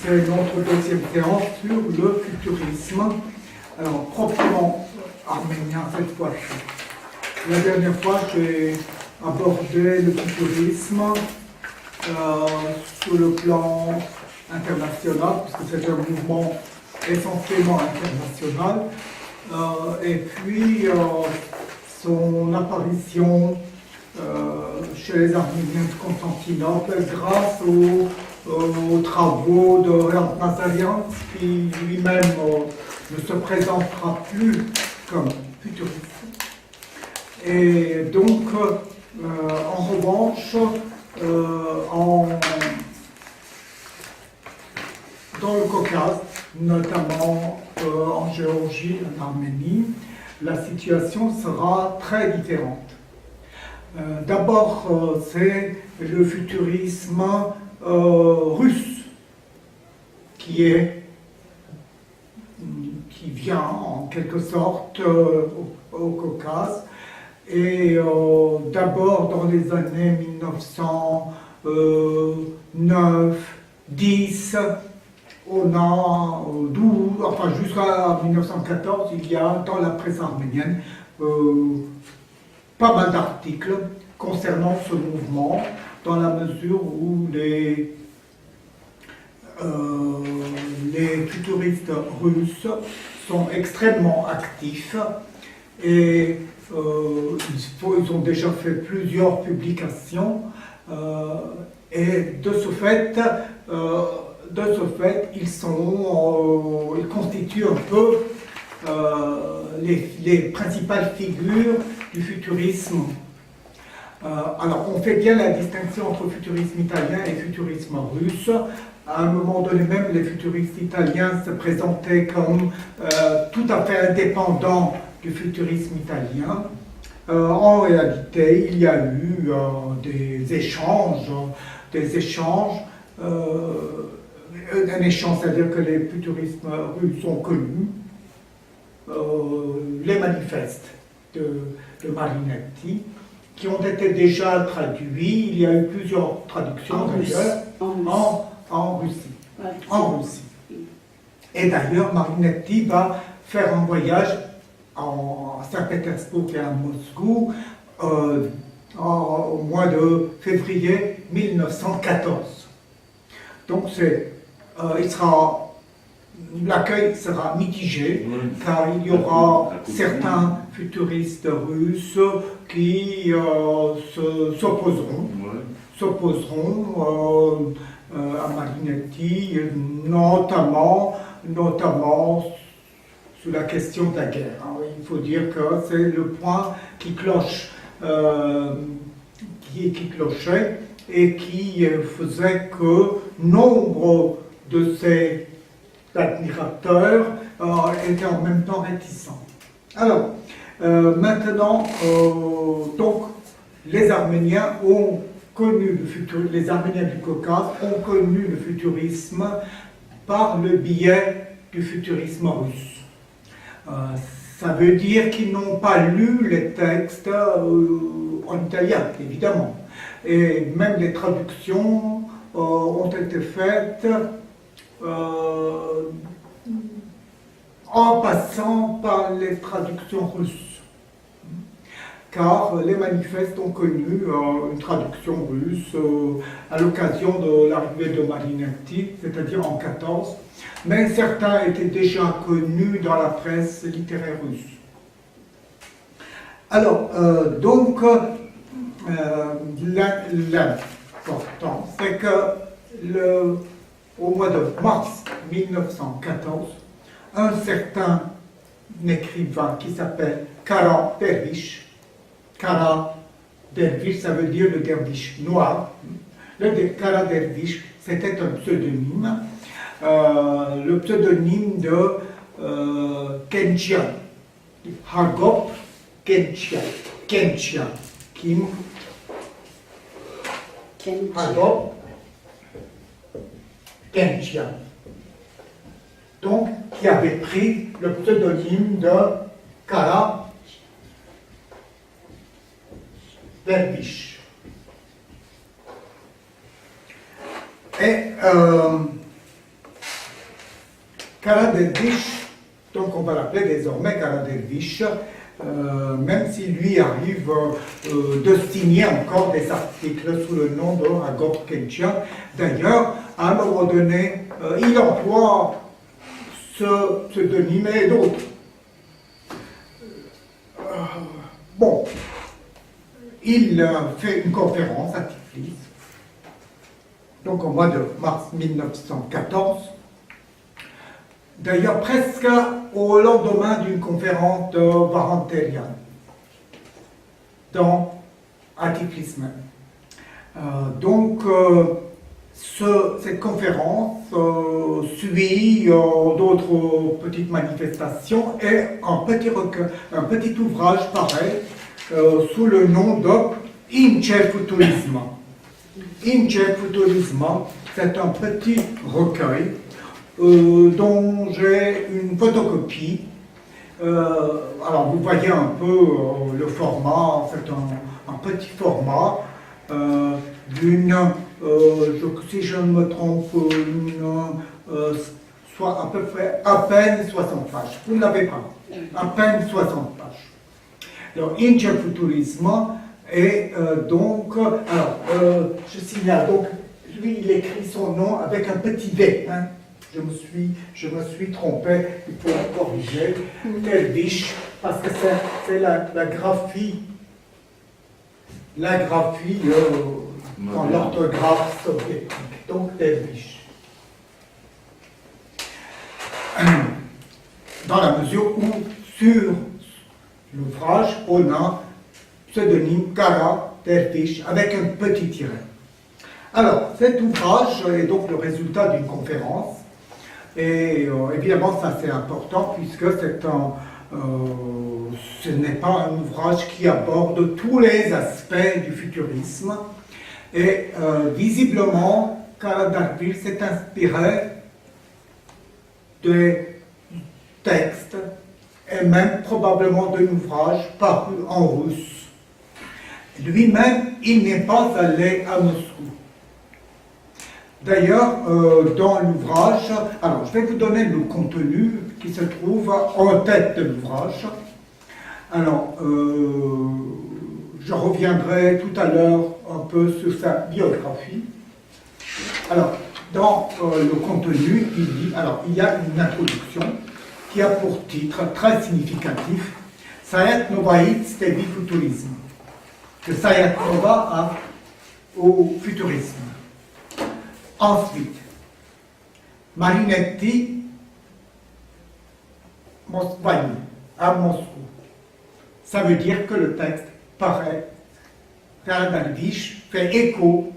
C'est notre deuxième séance sur le futurisme, alors proprement arménien cette fois-ci. La dernière fois, j'ai abordé le futurisme sur le plan international, puisque c'est un mouvement essentiellement international, et puis son apparition chez les Arméniens de Constantinople grâce aux travaux de Réal Nazarian, qui lui-même ne se présentera plus comme futuriste. Et donc, en revanche, dans le Caucase, notamment en Géorgie, en Arménie, la situation sera très différente. D'abord, c'est le futurisme russe qui vient en quelque sorte au Caucase. Et d'abord dans les années 1909, 10, on a 12, enfin jusqu'à 1914, il y a dans la presse arménienne pas mal d'articles concernant ce mouvement, dans la mesure où les futuristes russes sont extrêmement actifs et ils ont déjà fait plusieurs publications et de ce fait, ils constituent un peu les principales figures du futurisme. Alors, on fait bien la distinction entre futurisme italien et futurisme russe. À un moment donné même, les futuristes italiens se présentaient comme tout à fait indépendants du futurisme italien. En réalité, il y a eu des échanges, un échange, c'est-à-dire que les futuristes russes ont connu les manifestes de Marinetti, qui ont été déjà traduits. Il y a eu plusieurs traductions d'ailleurs en Russie. Ouais. En Russie. Et d'ailleurs, Marinetti va faire un voyage à Saint-Pétersbourg et à Moscou au mois de février 1914. Donc l'accueil sera mitigé, car il y aura certains futuristes russes qui s'opposeront à Marinetti, notamment sur la question de la guerre. Il faut dire que c'est le point qui cloche, qui clochait et qui faisait que nombre de ces admirateurs étaient en même temps réticents. Alors, maintenant, donc, les Arméniens ont connu les Arméniens du Caucase ont connu le futurisme par le biais du futurisme russe. Ça veut dire qu'ils n'ont pas lu les textes en italien, évidemment. Et même les traductions ont été faites en passant par les traductions russes. Car les manifestes ont connu une traduction russe à l'occasion de l'arrivée de Marinetti, c'est-à-dire en 14, mais certains étaient déjà connus dans la presse littéraire russe. Alors, donc, l'important, c'est que au mois de mars 1914, un certain écrivain qui s'appelle Kara Dervish, Kara Dervish, ça veut dire le derviche noir. Le Kara Dervish, c'était un pseudonyme, le pseudonyme de Kenchian, Hagop Kenchian, Kim Hagop Kenchian. Donc, qui avait pris le pseudonyme de Kara Dervish. Et Kara Dervish, donc on va l'appeler désormais Kara Dervish, même s'il lui arrive de signer encore des articles sous le nom de Agor Kenchian. D'ailleurs, à un moment donné, il emploie ce pseudonyme et d'autres. Bon, il fait une conférence à Tiflis, donc au mois de mars 1914. D'ailleurs, presque au lendemain d'une conférence de Varanterian, à Tiflis même. Donc, cette conférence suit d'autres petites manifestations et un petit recueil, un petit ouvrage pareil sous le nom de Ince Futurisme. Ince Futurisme, c'est un petit recueil dont j'ai une photocopie. Alors vous voyez un peu le format, c'est un petit format d'une, si je ne me trompe, soit à peu près à peine 60 pages. Vous ne l'avez pas, à peine 60 pages. Alors, Ince Futurisme est donc, alors, je signale, donc, lui, il écrit son nom avec un petit V, hein. Je me suis trompé, il faut le corriger, Dervish, parce que c'est la graphie dans l'orthographe soviétique, donc Dervish. Dans la mesure où, sur l'ouvrage, on a pseudonyme Kara Dervish avec un petit tiret. Alors, cet ouvrage est donc le résultat d'une conférence. Et évidemment, ça c'est important puisque ce n'est pas un ouvrage qui aborde tous les aspects du futurisme. Et visiblement, Kara Dervish s'est inspiré des textes et même probablement d'un ouvrage paru en russe. Lui-même, il n'est pas allé à Moscou. D'ailleurs, dans l'ouvrage, alors je vais vous donner le contenu qui se trouve en tête de l'ouvrage. Alors, je reviendrai tout à l'heure un peu sur sa biographie. Alors, dans le contenu, il y a une introduction qui a pour titre très significatif Sayat Novaït Stevi Futurisme. Que Sayat Nova au futurisme. Ensuite, Marinetti Moskvani à Moscou. Ça veut dire que le texte paraît, Kara Dervish fait écho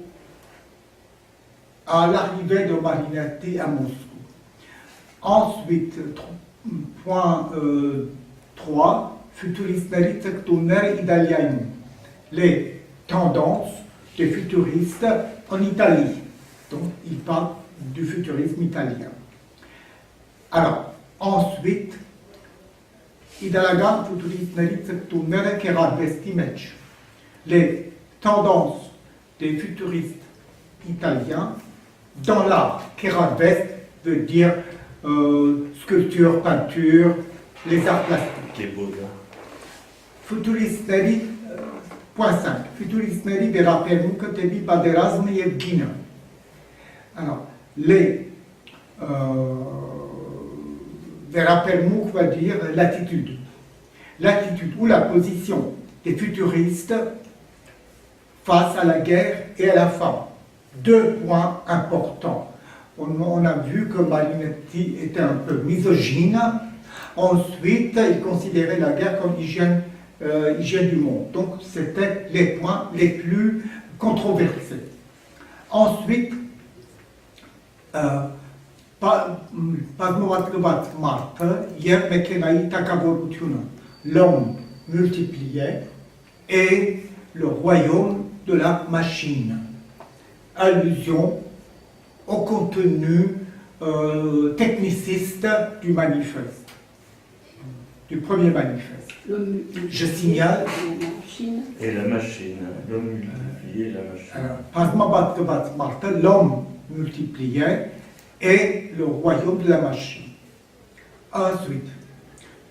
à l'arrivée de Marinetti à Moscou. Ensuite, point 3, Futurismeri Sectuneri Italiani, les tendances des futuristes en Italie. Donc, il parle du futurisme italien. Alors, ensuite, Idalagan Futurismeri Sectuneri Keradvestimec, les tendances des futuristes italiens dans l'art. Keradvest veut dire sculpture, peinture, les arts plastiques. Les beaux-arts. Futurismeri, point 5. Futurismeri vera permucă tebi baderazm Evgina. Alors, les vera permuc va dire l'attitude. L'attitude ou la position des futuristes face à la guerre et à la femme. Deux points importants. On a vu que Marinetti était un peu misogyne. Ensuite, il considérait la guerre comme hygiène du monde. Donc, c'était les points les plus controversés. Ensuite, l'homme multiplié et le royaume de la machine. Allusion au contenu techniciste du manifeste, du premier manifeste. Je signale. Et la machine, l'homme multiplié et la machine. L'homme multipliait, et le royaume de la machine. Ensuite,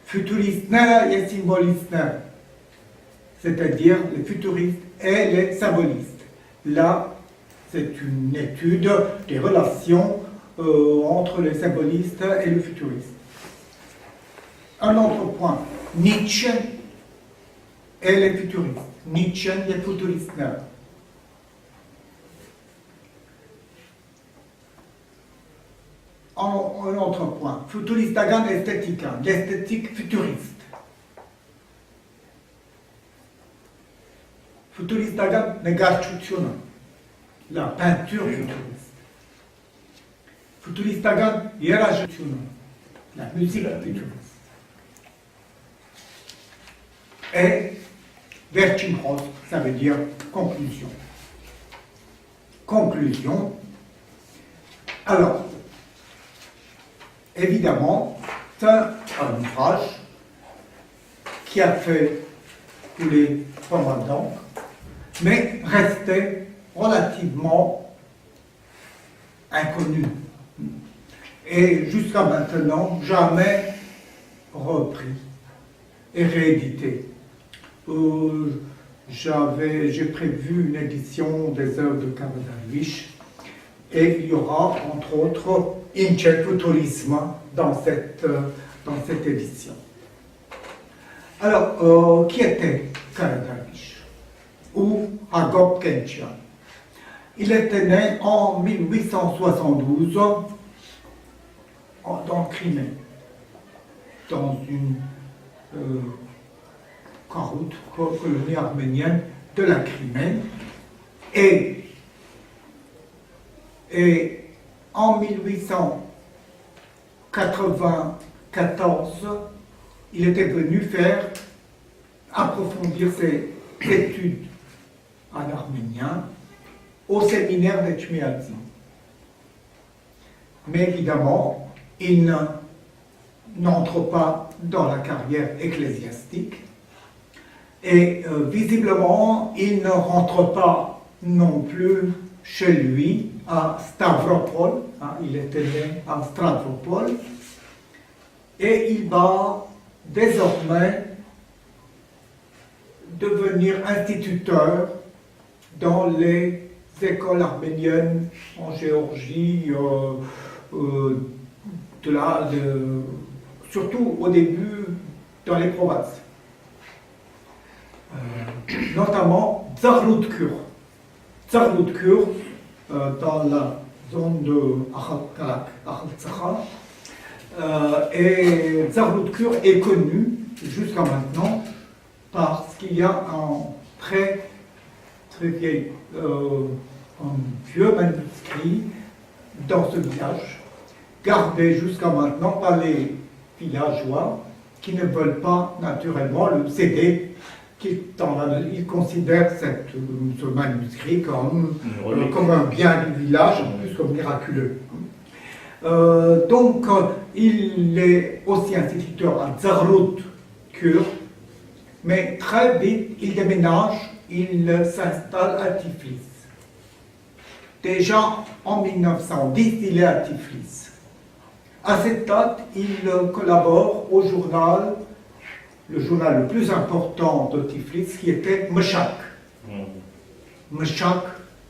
futuristna et symbolistna, c'est-à-dire les futuristes et les symbolistes. Là, c'est une étude des relations entre les symbolistes et le futuriste. Un autre point, Nietzsche et les futuristes. Nietzsche et les futuristes. Un autre point, futuristagan esthética, l'esthétique futuriste. Futuristagan negarchutsuna, la peinture futuriste. Futuristagan hierachutsuna, la musique futuriste. Et Vertimhrost, ça veut dire conclusion. Conclusion. Alors, évidemment, c'est un ouvrage qui a fait couler pas mal d'encre, mais restait relativement inconnu. Et jusqu'à maintenant, jamais repris et réédité. J'ai prévu une édition des œuvres de Karl Darwish, et il y aura, entre autres, Inche Futurisme dans cette édition. Alors, qui était Karl Darwish ou Hagop Kenshan? Il était né en 1872 dans le Crimée, dans une colonie arménienne de la Crimée, et en 1894, il était venu approfondir ses études en arménien au séminaire d'Etchmiadzi. Mais évidemment, il n'entre pas dans la carrière ecclésiastique, et visiblement, il ne rentre pas non plus chez lui à Stavropol, il était né à Stavropol, et il va désormais devenir instituteur dans les écoles arméniennes en Géorgie, surtout au début dans les provinces, notamment Tsarlutkur. Tsarlutkur, dans la zone de Akhaltsakha, et Tsarlutkur est connu jusqu'à maintenant parce qu'il y a un très vieil, un vieux manuscrit dans ce village, gardé jusqu'à maintenant par les villageois qui ne veulent pas naturellement le céder. Ils considèrent ce manuscrit comme un bien du village, plus comme miraculeux. Donc, il est aussi instituteur à Tsarlutkur, mais très vite, il déménage, il s'installe à Tiflis. Déjà en 1910, il est à Tiflis. À cette date, il collabore au journal, le journal le plus important de Tiflis, qui était Meshach. Meshach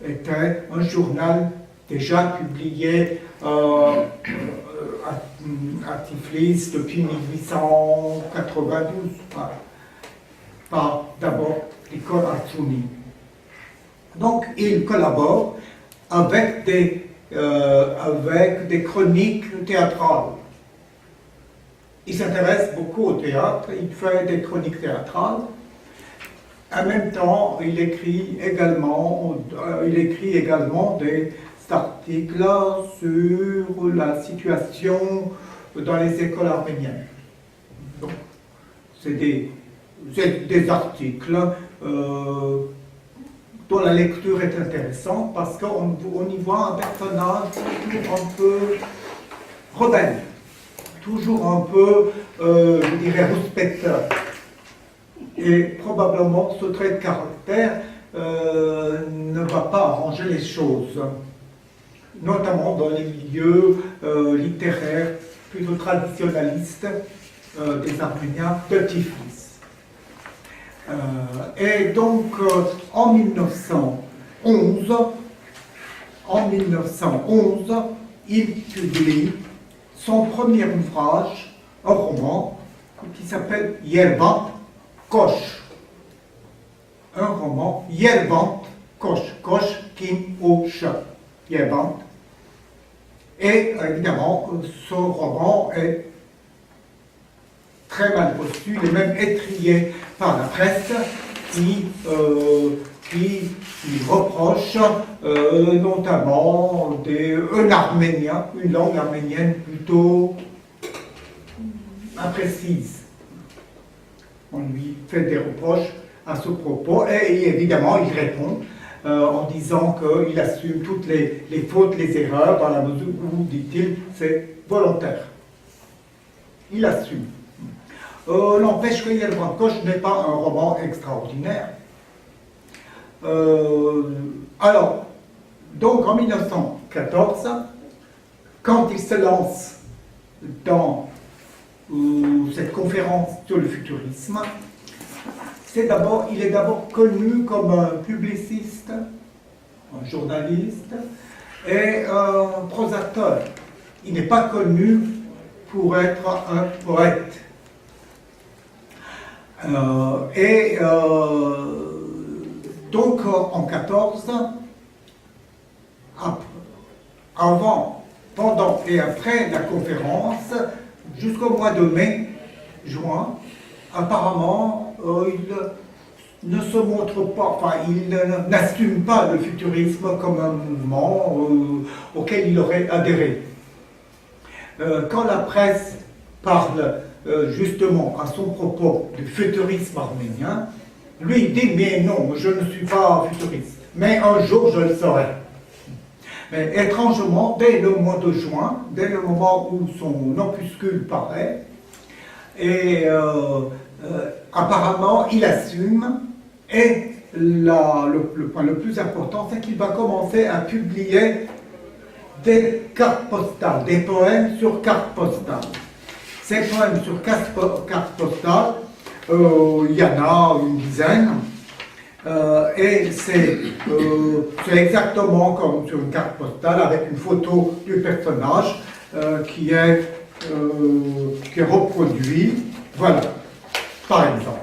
était un journal déjà publié à Tiflis depuis 1892, par d'abord l'école Artsuni. Donc il collabore avec des chroniques théâtrales. Il s'intéresse beaucoup au théâtre, il fait des chroniques théâtrales. En même temps, il écrit également des articles sur la situation dans les écoles arméniennes. Donc, c'est des articles dont la lecture est intéressante parce qu'on y voit un personnage toujours un peu rebelle, toujours un peu, je dirais, rouspéteur. Et probablement ce trait de caractère ne va pas arranger les choses. notamment dans les milieux littéraires plutôt traditionnalistes des Arméniens de Tiflis. Et donc en 1911, il publie son premier ouvrage, un roman, qui s'appelle Yerbant Koch. Un roman, Yerbant Koch, Koch Kim Osha, Yerbant. Et évidemment, ce roman est très mal reçu, il est même étrillé par la presse qui reproche notamment un arménien, une langue arménienne plutôt imprécise. On lui fait des reproches à ce propos et évidemment il répond en disant qu'il assume toutes les fautes, les erreurs, dans la mesure où, dit-il, c'est volontaire. Il assume. N'empêche que Yerbant Koch n'est pas un roman extraordinaire. Alors, donc en 1914, quand il se lance dans cette conférence sur le futurisme, il est d'abord connu comme un publiciste, un journaliste et un prosateur. Il n'est pas connu pour être un poète. Donc en 14, avant, pendant et après la conférence, jusqu'au mois de mai, juin, apparemment, il ne se montre pas, enfin, il n'assume pas le futurisme comme un mouvement auquel il aurait adhéré. Quand la presse parle justement à son propos du futurisme arménien, lui il dit, mais non, je ne suis pas futuriste, mais un jour je le serai. Mais étrangement, dès le mois de juin, dès le moment où son opuscule paraît, et apparemment il assume, et le point le plus important, c'est qu'il va commencer à publier des cartes postales, des poèmes sur cartes postales. Ces poèmes sur cartes postales, il y en a une dizaine, et c'est exactement comme sur une carte postale avec une photo du personnage qui est reproduit. Voilà, par exemple.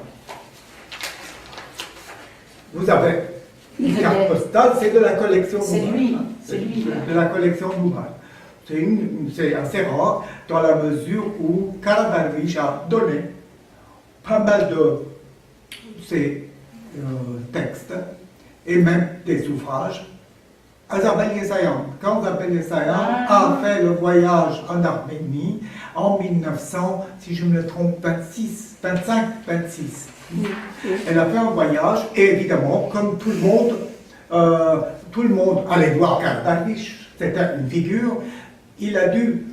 Vous avez une carte postale, c'est de la collection Noural. C'est lui. De la collection Noural. C'est assez rare dans la mesure où Karadarvish a donné pas mal de ses textes et même des ouvrages à Zabel Yesayan. Quand Zabel Yesayan a fait le voyage en Arménie en 1900, si je ne me trompe, 25-26. Elle a fait un voyage et évidemment, comme tout le monde allait voir Karadarvish, c'était une figure, elle a dû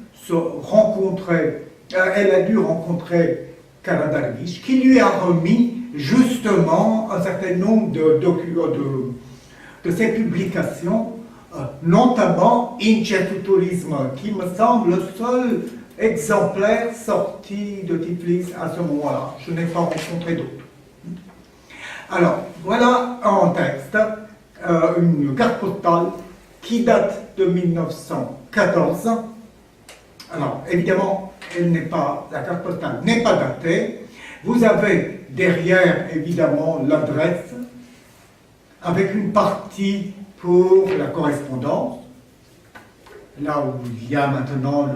rencontrer Karadarvish, qui lui a remis justement un certain nombre de ses publications, notamment Ince Futurisme, qui me semble le seul exemplaire sorti de Tiflis à ce moment-là. Je n'ai pas rencontré d'autres. Alors, voilà un texte, une carte postale qui date de 1914. Alors, évidemment, la carte postale n'est pas datée. Vous avez derrière, évidemment, l'adresse, avec une partie pour la correspondance, là où il y a maintenant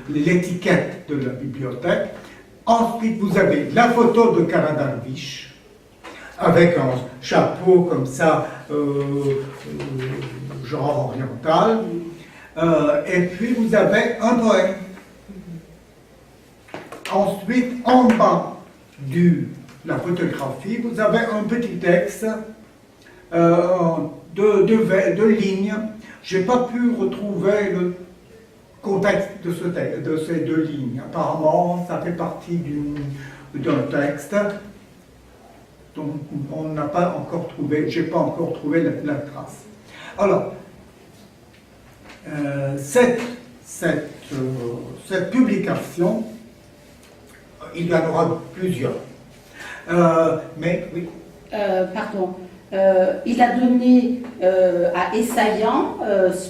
l'étiquette de la bibliothèque. Ensuite, vous avez la photo de Karadarvish, avec un chapeau comme ça, genre oriental. Et puis vous avez un poème. Ensuite, en bas de la photographie, vous avez un petit texte de lignes. Je n'ai pas pu retrouver le contexte de ces deux lignes. Apparemment, ça fait partie d'un texte dont on n'a pas encore trouvé, j'ai pas encore trouvé la trace. Alors, cette publication, il y en aura plusieurs. Mais oui. Pardon. Il a donné à Essayan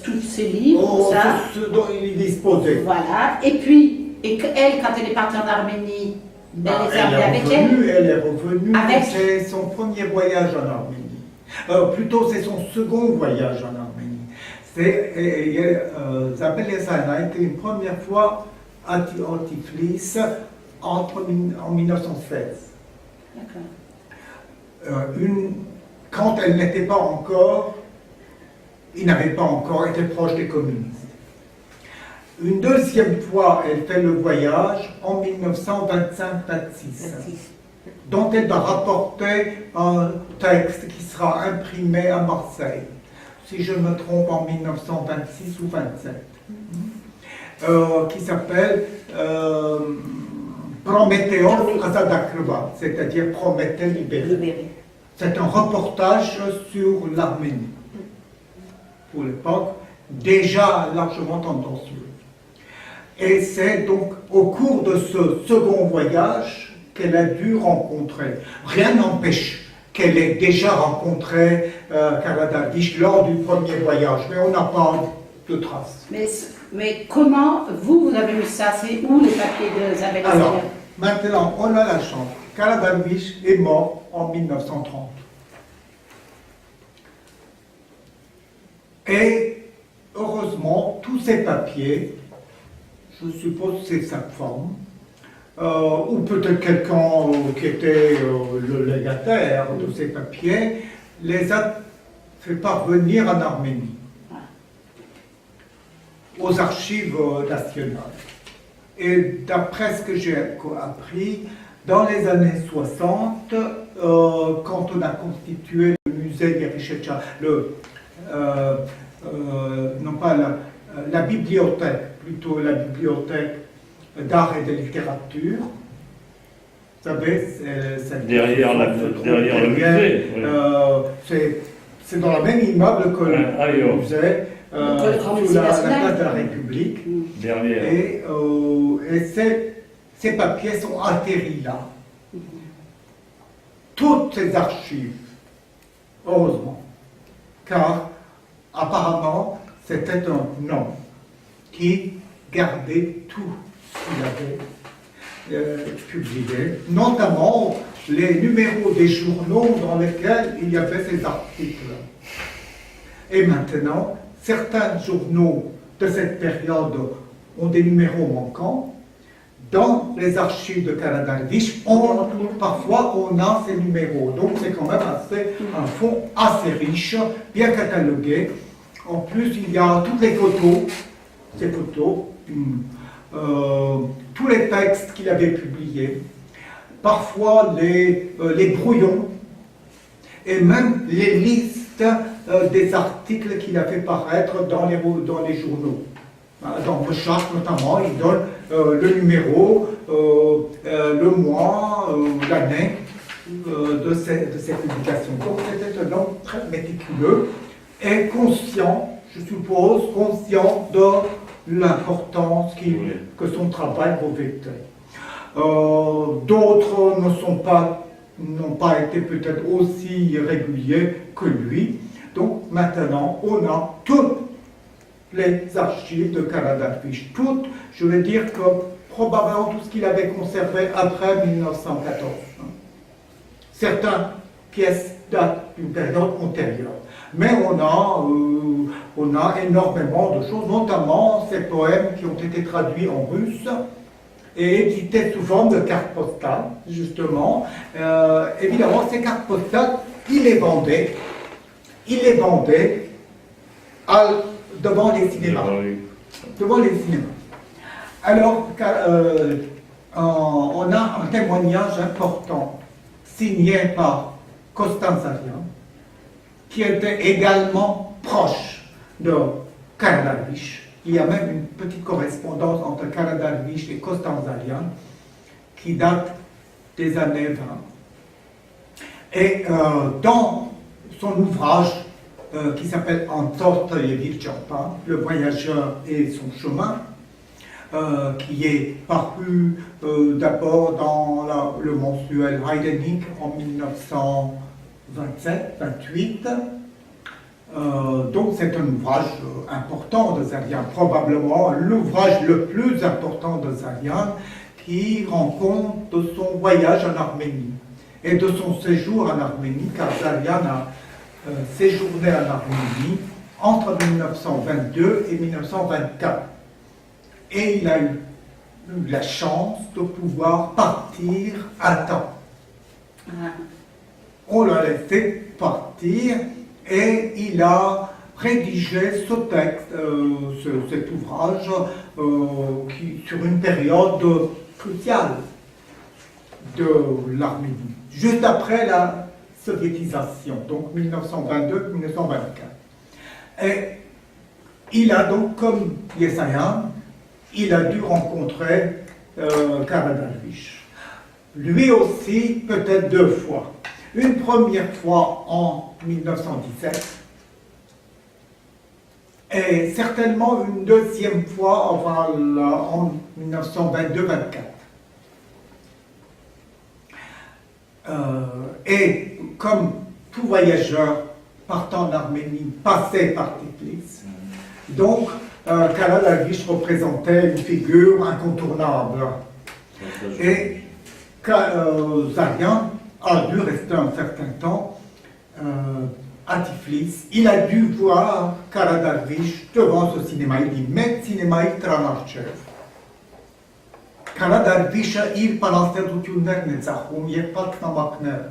tous ses livres, ça. Ce dont il disposait. Voilà. Et puis, elle, quand elle est partie en Arménie, elle est arrivée avec elle. Elle est revenue. Avec... C'est son premier voyage en Arménie. Plutôt, c'est son second voyage en Arménie. Zabel Essayan a été une première fois à Tiflis en 1916. D'accord. Quand elle n'était pas encore, il n'avait pas encore été proche des communistes. Une deuxième fois, elle fait le voyage en 1925-26, dont elle va rapporter un texte qui sera imprimé à Marseille, si je me trompe en 1926 ou 27, qui s'appelle Prométhéos Azadakrva, c'est-à-dire Prométhée libéré. C'est un reportage sur l'Arménie, pour l'époque, déjà largement tendancieux. Et c'est donc au cours de ce second voyage qu'elle a dû rencontrer. Rien n'empêche qu'elle ait déjà rencontré Kara Darwish lors du premier voyage, mais on n'a pas de traces. Mais comment vous avez eu ça? C'est où les papiers de Zabel Essayan? Alors, maintenant, on a la chance. Kara Darwish est mort en 1930. Et heureusement, tous ces papiers, je suppose que c'est sa forme, ou peut-être quelqu'un qui était le légataire de ces papiers, les a fait parvenir en Arménie, aux archives nationales. Et d'après ce que j'ai appris, dans les années 60, quand on a constitué le musée d'Yerichecha, non pas la bibliothèque, plutôt la bibliothèque d'art et de littérature, vous savez, derrière le musée. C'est dans le même immeuble que le musée, sous la place de la République. Derrière. Et ces papiers sont atterris là. Toutes ces archives, heureusement, car apparemment c'était un homme qui gardait tout ce qu'il avait publié, notamment les numéros des journaux dans lesquels il y avait ces articles. Et maintenant, certains journaux de cette période ont des numéros manquants. Dans les archives de Kara Darwish, parfois on a ces numéros. Donc c'est quand même un fonds assez riche, bien catalogué. En plus, il y a toutes les photos, ces photos, tous les textes qu'il avait publiés, parfois les brouillons, et même les listes des articles qu'il a fait paraître dans les journaux. Dans Recherche notamment, il donne le numéro, le mois, l'année de ces publications. Donc c'était un homme très méticuleux et conscient, je suppose, conscient de l'importance que son travail revêtait. D'autres n'ont pas été peut-être aussi réguliers que lui. Donc maintenant, on a toutes les archives de Kara Darwish. Toutes, je veux dire que probablement tout ce qu'il avait conservé après 1914. Certaines pièces datent d'une période antérieure. Mais on a énormément de choses, notamment ces poèmes qui ont été traduits en russe et édités sous forme de cartes postales, justement. Évidemment, ces cartes postales, il les vendait devant les cinémas. Devant les cinémas. Alors, on a un témoignage important signé par Constanzarian, qui était également proche de Kara Darwish. Il y a même une petite correspondance entre Kara Darwish et Constanzarian qui date des années 20. Et dans son ouvrage qui s'appelle Antortoyevich Chopin, Le voyageur et son chemin, qui est paru d'abord dans le mensuel Heidenich en 1927-28. Donc c'est un ouvrage important de Zarian, probablement l'ouvrage le plus important de Zarian, qui rend compte de son voyage en Arménie et de son séjour en Arménie, car Zarian a séjourné en Arménie entre 1922 et 1924. Et il a eu la chance de pouvoir partir à temps. On l'a laissé partir et il a rédigé ce texte, cet ouvrage, sur une période cruciale de l'Arménie, juste après la soviétisation, donc 1922-1924. Et il a donc, comme Yesayan, il a dû rencontrer Karadarvish. Lui aussi, peut-être 2 fois. Une première fois en 1917 et certainement une deuxième fois en 1922-24. Et comme tout voyageur partant d'Arménie passait par Tiflis, donc Karadarvish représentait une figure incontournable. Et Zarian a dû rester un certain temps à Tiflis. Il a dû voir Karadarvish devant ce cinéma. Il dit «Met cinéma Tramarchev». Karadarvish il palansterdutioner netzachum yepatna makner.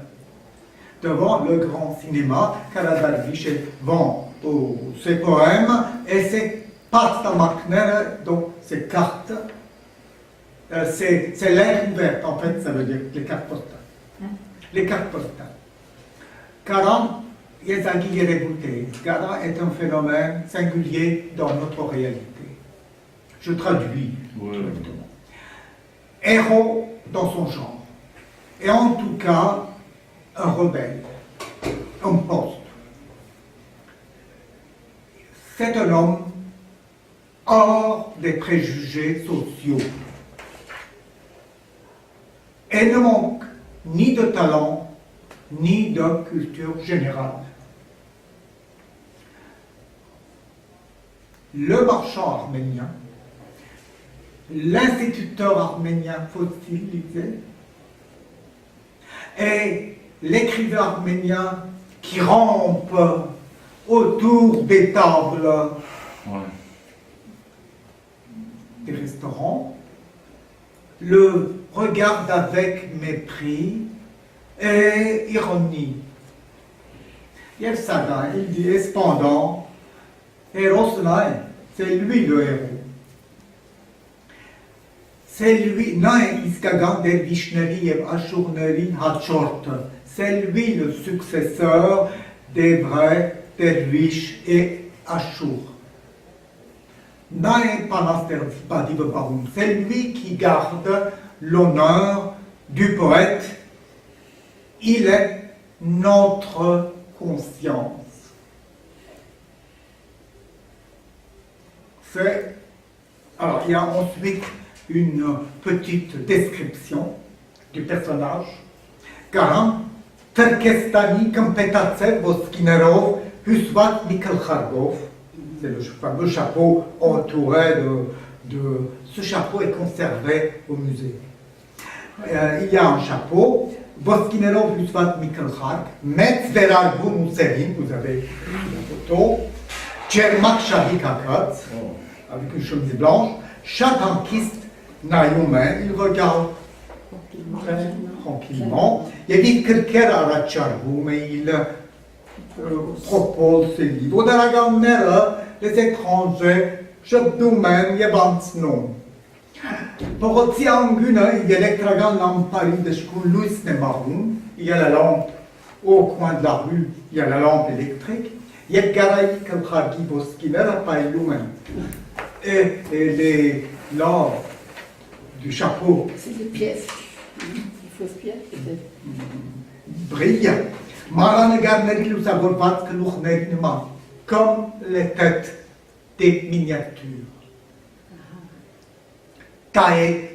Devant le grand cinéma, Karadarvish vend ses poèmes et ses patna makner, donc ses cartes. C'est l'air ouverte, en fait, ça veut dire les cartes postales. Les cartes postales. Kara est un phénomène singulier dans notre réalité. Je traduis. Ouais. Héros dans son genre. Et en tout cas, un rebelle, un poste. C'est un homme hors des préjugés sociaux. Et ne manque ni de talent, ni de culture générale. Le marchand arménien, l'instituteur arménien fossilisé, et l'écrivain arménien qui rampe autour des tables des restaurants, le regarde avec mépris et ironie. Il s'adonne, il dit, et cependant, Erosnaï, c'est lui le héros. C'est lui, Naï Iskagan der Vishneri et Ashurneri Hachort. C'est lui le successeur des vrais derviches et Ashur. Naï Panaster Badibabarum. C'est lui qui garde l'honneur du poète. Il est notre conscience. Alors, il y a ensuite une petite description du personnage. Car Terkestani Kampetatsev Voskinerov Husvat Mikhail Khargov. C'est le fameux chapeau entouré de. Ce chapeau est conservé au musée. Il y a un chapeau. Voskinerov Husvat Mikhail Kharg. Metz Verargo Mousserin, vous avez la photo. Tchermak Shahi Kakat, avec une chemise blanche. Chaque anarchiste Naïoumé, il regarde très tranquillement. Il y a dit quelqu'un à la Tchargou, mais il propose ses livres. Dans la gamelle, les étrangers, chaque domaine, il y a non. Pour aussi anguna, il y a l'électragan lampari de Shkoul Louis Nemaroun, il y a la lampe au coin de la rue, il y a la lampe électrique. Il y a Garaï Kalkhagi Boskiner à Païloumen. Et les lampes du chapeau. C'est des pièces. Des fausses pièces, peut-être. Brillent. comme les têtes des miniatures. Tae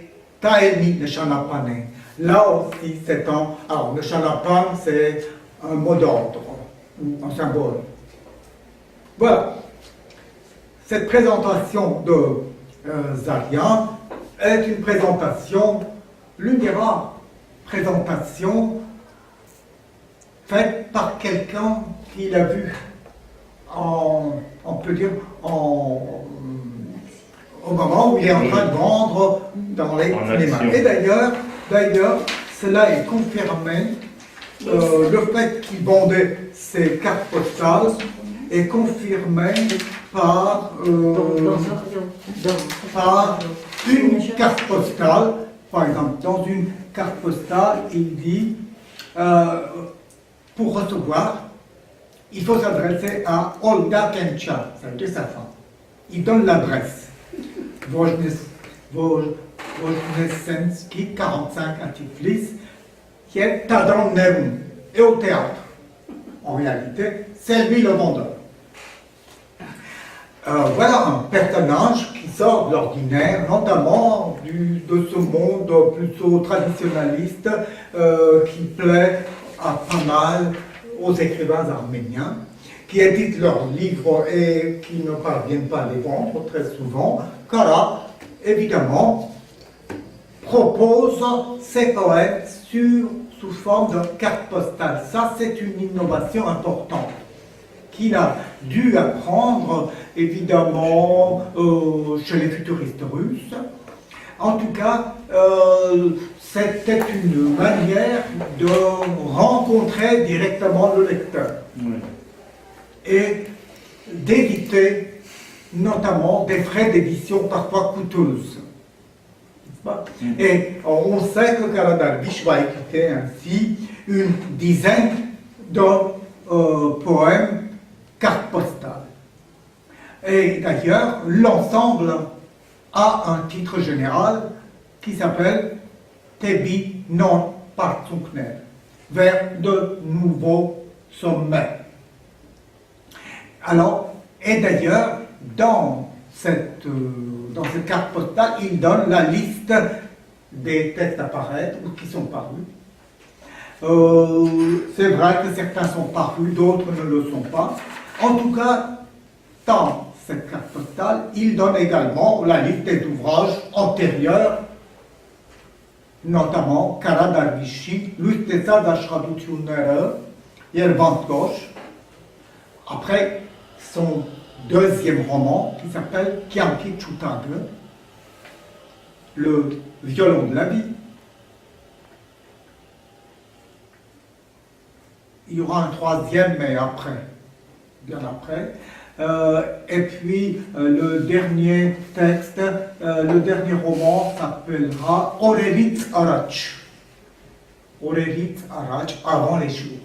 Neshanapane. Là aussi, c'est un. Alors, Neshanapan, c'est un mot d'ordre, ou un symbole. Voilà. Cette présentation de Zarian est une présentation, l'une des rares présentations faite par quelqu'un qui l'a vu on peut dire, au moment où il est en train de vendre dans les cinémas. Et d'ailleurs, cela est confirmé, le fait qu'il vendait ces cartes postales est confirmé par une carte postale. Par exemple, dans une carte postale, il dit, pour recevoir, il faut s'adresser à Olga Kencha, ça veut dire sa femme. Il donne l'adresse. Wojnesensky, 45 à Tiflis, qui est Tadran Nerum, et au théâtre. En réalité, c'est lui le vendeur. Voilà un personnage qui sort de l'ordinaire, notamment de ce monde plutôt traditionnaliste qui plaît à pas mal aux écrivains arméniens, qui éditent leurs livres et qui ne parviennent pas à les vendre très souvent. Kara, évidemment, propose ses poètes sous forme de carte postale. Ça, c'est une innovation importante qu'il a dû apprendre, évidemment, chez les futuristes russes. En tout cas, c'était une manière de rencontrer directement le lecteur. Oui. Et d'éviter notamment des frais d'édition parfois coûteuses. Et on sait que Karadarvish va écouter ainsi une dizaine de poèmes cartes postales. Et d'ailleurs, l'ensemble a un titre général qui s'appelle Tebi non Partsunkner, vers de nouveaux sommets. Alors, et d'ailleurs, dans cette carte postale, il donne la liste des textes à paraître ou qui sont parus. C'est vrai que certains sont parus, d'autres ne le sont pas. En tout cas, dans cette carte postale, il donne également la liste des ouvrages antérieurs, notamment Karadarvishi, Lustesa Dashradutunere, Yervant Gauche. Après, son deuxième roman, qui s'appelle Kianki Chutagre, le violon de la vie. Il y aura un troisième, mais après, bien après. Et puis, le dernier texte, le dernier roman s'appellera Orerit Arach. Orerit Arach, avant les jours.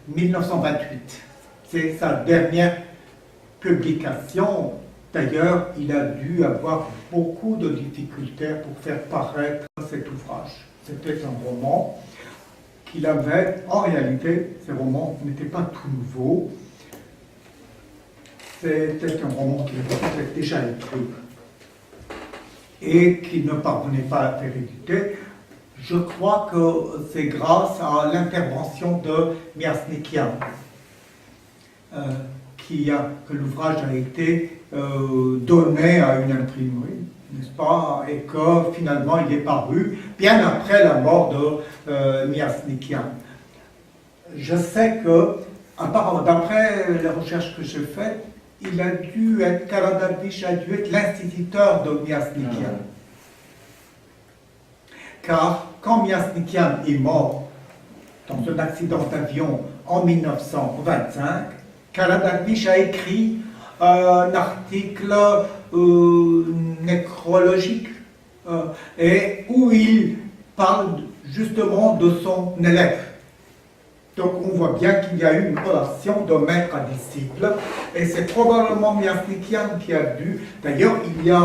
1928. C'est sa dernière publication. D'ailleurs, il a dû avoir beaucoup de difficultés pour faire paraître cet ouvrage. C'était un roman qu'il avait, en réalité, ces romans n'étaient pas tout nouveaux. C'était un roman qu'il avait déjà écrit et qui ne parvenait pas à faire éditer. Je crois que c'est grâce à l'intervention de Miasnikian que l'ouvrage a été donné à une imprimerie, n'est-ce pas, et que finalement il est paru bien après la mort de Miasnikian. Je sais que, apparemment, d'après les recherches que j'ai faites, Karadarvish a dû être l'instituteur de Miasnikian. Car quand Miasnikian est mort dans un accident d'avion en 1925, Karadarvish a écrit un article nécrologique et où il parle justement de son élève. Donc on voit bien qu'il y a eu une relation de maître à disciple, et c'est probablement Miasnikian qui a dû. D'ailleurs, il y a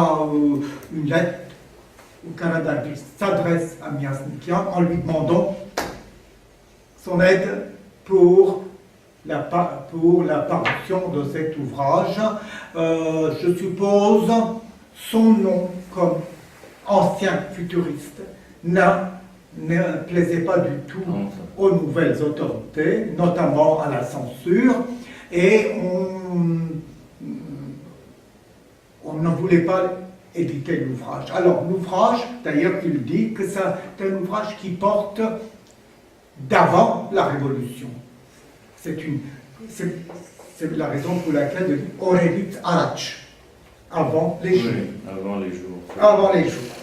une lettre où Karadarvish s'adresse à Miasnikian en lui demandant son aide pour la parution de cet ouvrage. Je suppose son nom comme ancien futuriste ne plaisait pas du tout aux nouvelles autorités, notamment à la censure, et on ne voulait pas éditer l'ouvrage. Alors l'ouvrage, d'ailleurs, il dit que c'est un ouvrage qui porte d'avant la Révolution. C'est la raison pour laquelle Aurélit Arach, avant les jours. Oui, avant les jours. Avant les jours.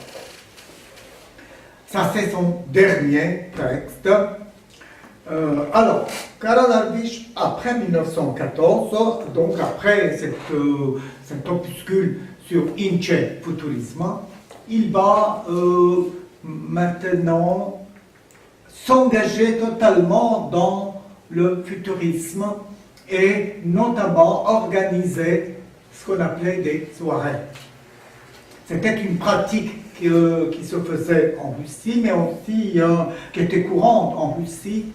Ça, c'est son dernier texte. Alors, Karel Darwish, après 1914, donc après cet opuscule sur Ince Futurisme, il va maintenant s'engager totalement dans le futurisme et notamment organiser ce qu'on appelait des soirées. C'était une pratique qui se faisait en Russie, mais aussi qui était courante en Russie,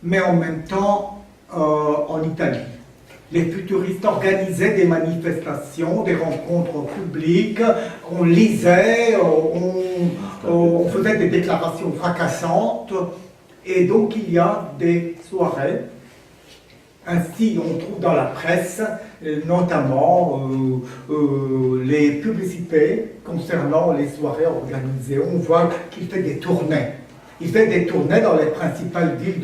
mais en même temps en Italie. Les futuristes organisaient des manifestations, des rencontres publiques, on lisait, on faisait des déclarations fracassantes, et donc il y a des soirées. Ainsi, on trouve dans la presse, notamment les publicités concernant les soirées organisées. On voit qu'il fait des tournées. Il fait des tournées dans les principales villes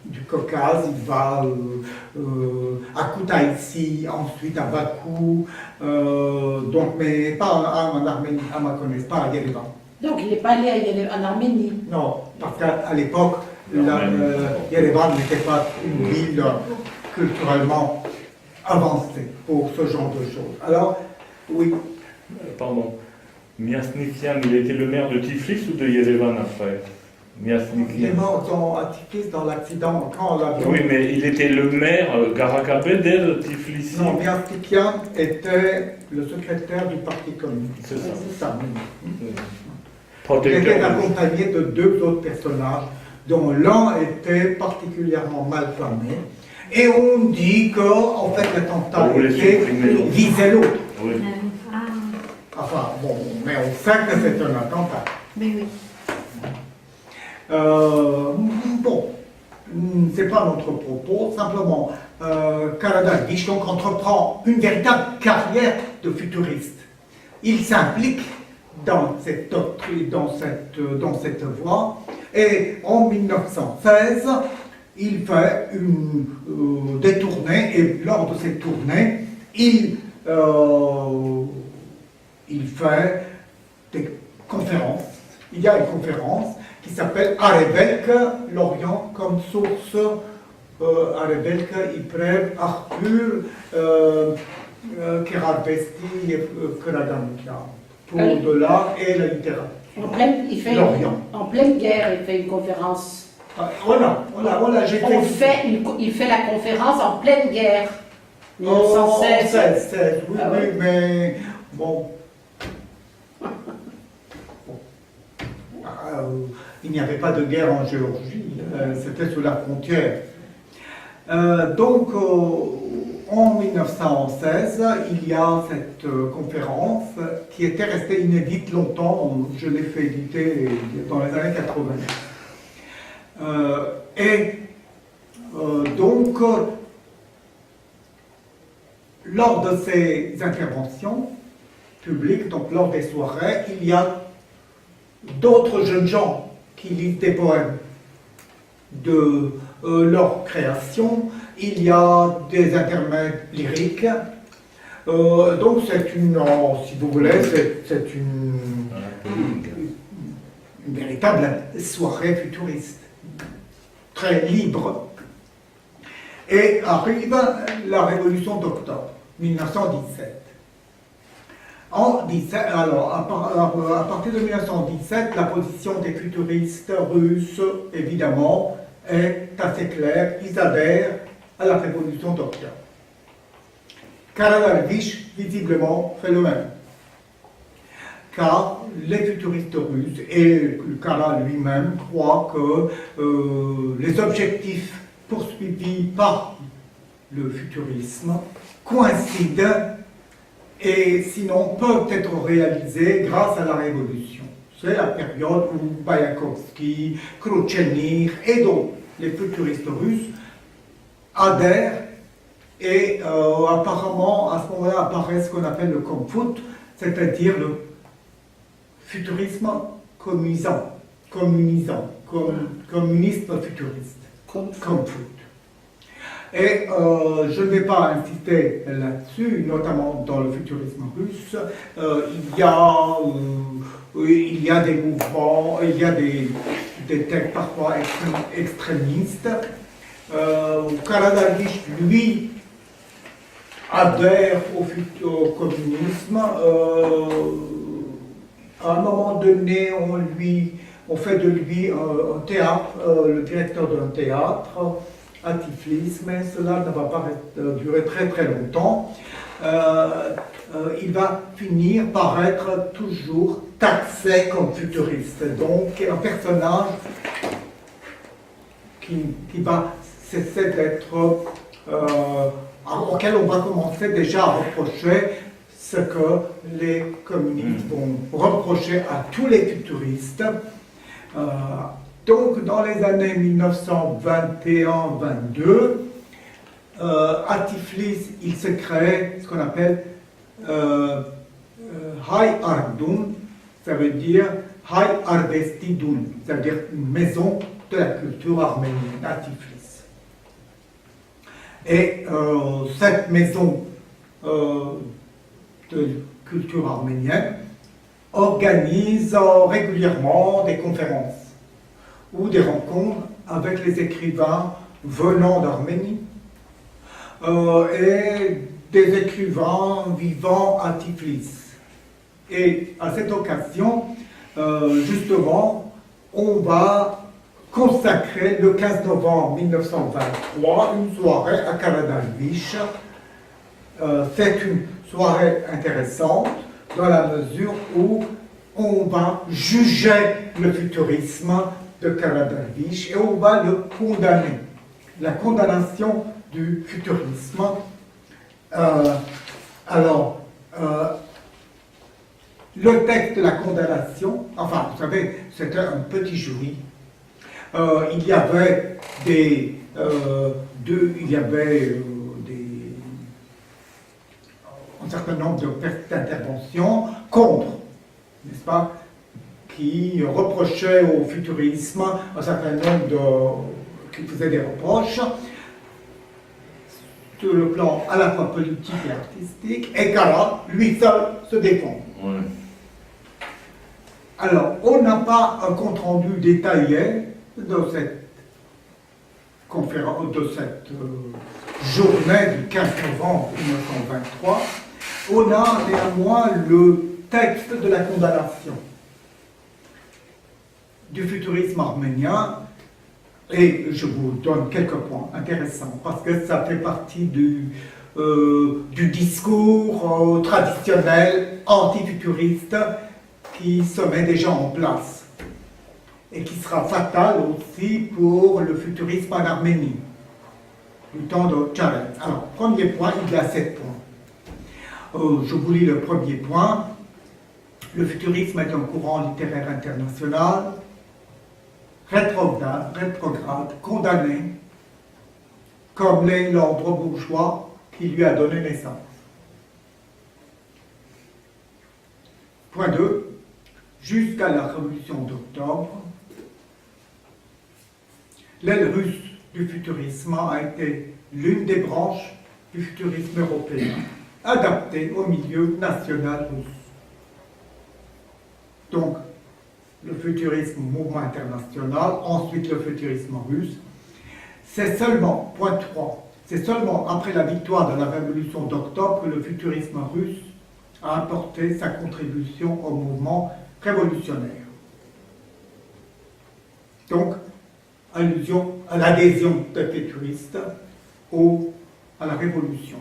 du Caucase. Il va à Koutaïssi, ensuite à Bakou, donc, mais pas en Arménie, à ma connaissance, pas à Yerevan. Donc il n'est pas allé en Arménie. Non, parce qu'à l'époque, Yerevan n'était pas une ville culturellement avancée pour ce genre de choses. Alors, oui. Pardon. Miasnikian, il était le maire de Tiflis ou de Yerevan après? Il est mort à Tiflis dans l'accident quand l'avion... Oui, mais il était le maire Garakabeder de Tiflis. Non, Miasnikian était le secrétaire du Parti communiste. C'est ça. C'est ça. Protecteur. Il était accompagné de deux autres personnages, dont l'un était particulièrement mal famé. Et on dit qu'en fait l'attentat visait l'autre. Oui. Enfin, bon, mais on sait que c'est un attentat. Mais oui. Bon, c'est pas notre propos, simplement, Karel Darwish donc entreprend une véritable carrière de futuriste. Il s'implique dans cette doctrine, dans cette voie, et en 1916, il fait des tournées, et lors de ces tournées, il fait des conférences. Il y a une conférence qui s'appelle Arebelk, l'Orient comme source, Arebelk, Iprev, Arthur, Keravesti, Kradamka, pour de l'art et la littérature. L'Orient. En pleine guerre, il fait une conférence. Voilà, j'ai fait. Il fait la conférence en pleine guerre. 1916. Oui, Ah ouais. oui, mais bon. Il n'y avait pas de guerre en Géorgie, c'était sous la frontière. Donc, en 1916, il y a cette conférence qui était restée inédite longtemps. Je l'ai fait éditer dans les années 80. Donc, lors de ces interventions publiques, donc lors des soirées, il y a d'autres jeunes gens qui lisent des poèmes de leur création. Il y a des intermèdes lyriques. Donc c'est une, si vous voulez, c'est une véritable soirée futuriste, très libre. Et arrive la Révolution d'octobre, 1917. Alors, à partir de 1917, la position des futuristes russes, évidemment, est assez claire. Ils adhèrent à la Révolution d'octobre. Karel Darwish, visiblement, fait le même. Car les futuristes russes et Karel lui-même croient que les objectifs poursuivis par le futurisme coïncident et sinon peuvent être réalisés grâce à la Révolution. C'est la période où Mayakovsky, Khrouchtchev et d'autres, les futuristes russes, adhèrent et apparemment à ce moment-là apparaît ce qu'on appelle le Komfut, c'est-à-dire le futurisme communisme futuriste. Komfut. Et je ne vais pas insister là-dessus, notamment dans le futurisme russe. Il y a des mouvements, il y a des textes parfois extrémistes. Karadaghish, lui, adhère au communisme. À un moment donné, on fait de lui un théâtre, le directeur d'un théâtre à Tiflis, mais cela ne va pas durer très très longtemps. Il va finir par être toujours taxé comme futuriste. Donc un personnage qui va cesser d'être auquel on va commencer déjà à reprocher ce que les communistes vont reprocher à tous les futuristes. Donc, dans les années 1921-22, à Tiflis, il se crée ce qu'on appelle Hay Ardun, ça veut dire Hay Ardestidun, ça veut dire une maison de la culture arménienne à Tiflis. Et cette maison de culture arménienne organise régulièrement des conférences ou des rencontres avec les écrivains venant d'Arménie et des écrivains vivant à Tiflis. Et à cette occasion, justement, on va consacrer le 15 novembre 1923 une soirée à Karadaghish. C'est une soirée intéressante dans la mesure où on va juger le futurisme de Karadaghish et on va le condamner. La condamnation du futurisme. Le texte de la condamnation, enfin, vous savez, c'était un petit jury. Il y avait un certain nombre d'interventions contre, n'est-ce pas, qui reprochaient au futurisme un certain nombre qui faisaient des reproches sur le plan à la fois politique et artistique, et Kara, lui seul, se défend. Ouais. Alors, on n'a pas un compte-rendu détaillé de cette conférence, de cette journée du 15 novembre 1923. On a néanmoins le texte de la condamnation du futurisme arménien, et je vous donne quelques points intéressants, parce que ça fait partie du discours traditionnel anti-futuriste qui se met déjà en place, et qui sera fatal aussi pour le futurisme en Arménie, du temps de Tcharek. Alors, premier point, il y a 7 points. Je vous lis le premier point. Le futurisme est un courant littéraire international, rétrograde, condamné, comme l'est l'ordre bourgeois qui lui a donné naissance. Point 2. Jusqu'à la Révolution d'octobre, l'aile russe du futurisme a été l'une des branches du futurisme européen, adaptée au milieu national russe. Donc, le futurisme mouvement international, ensuite le futurisme russe, c'est seulement, point 3, c'est seulement après la victoire de la Révolution d'octobre que le futurisme russe a apporté sa contribution au mouvement révolutionnaire. Donc, allusion à l'adhésion des futuristes à la révolution.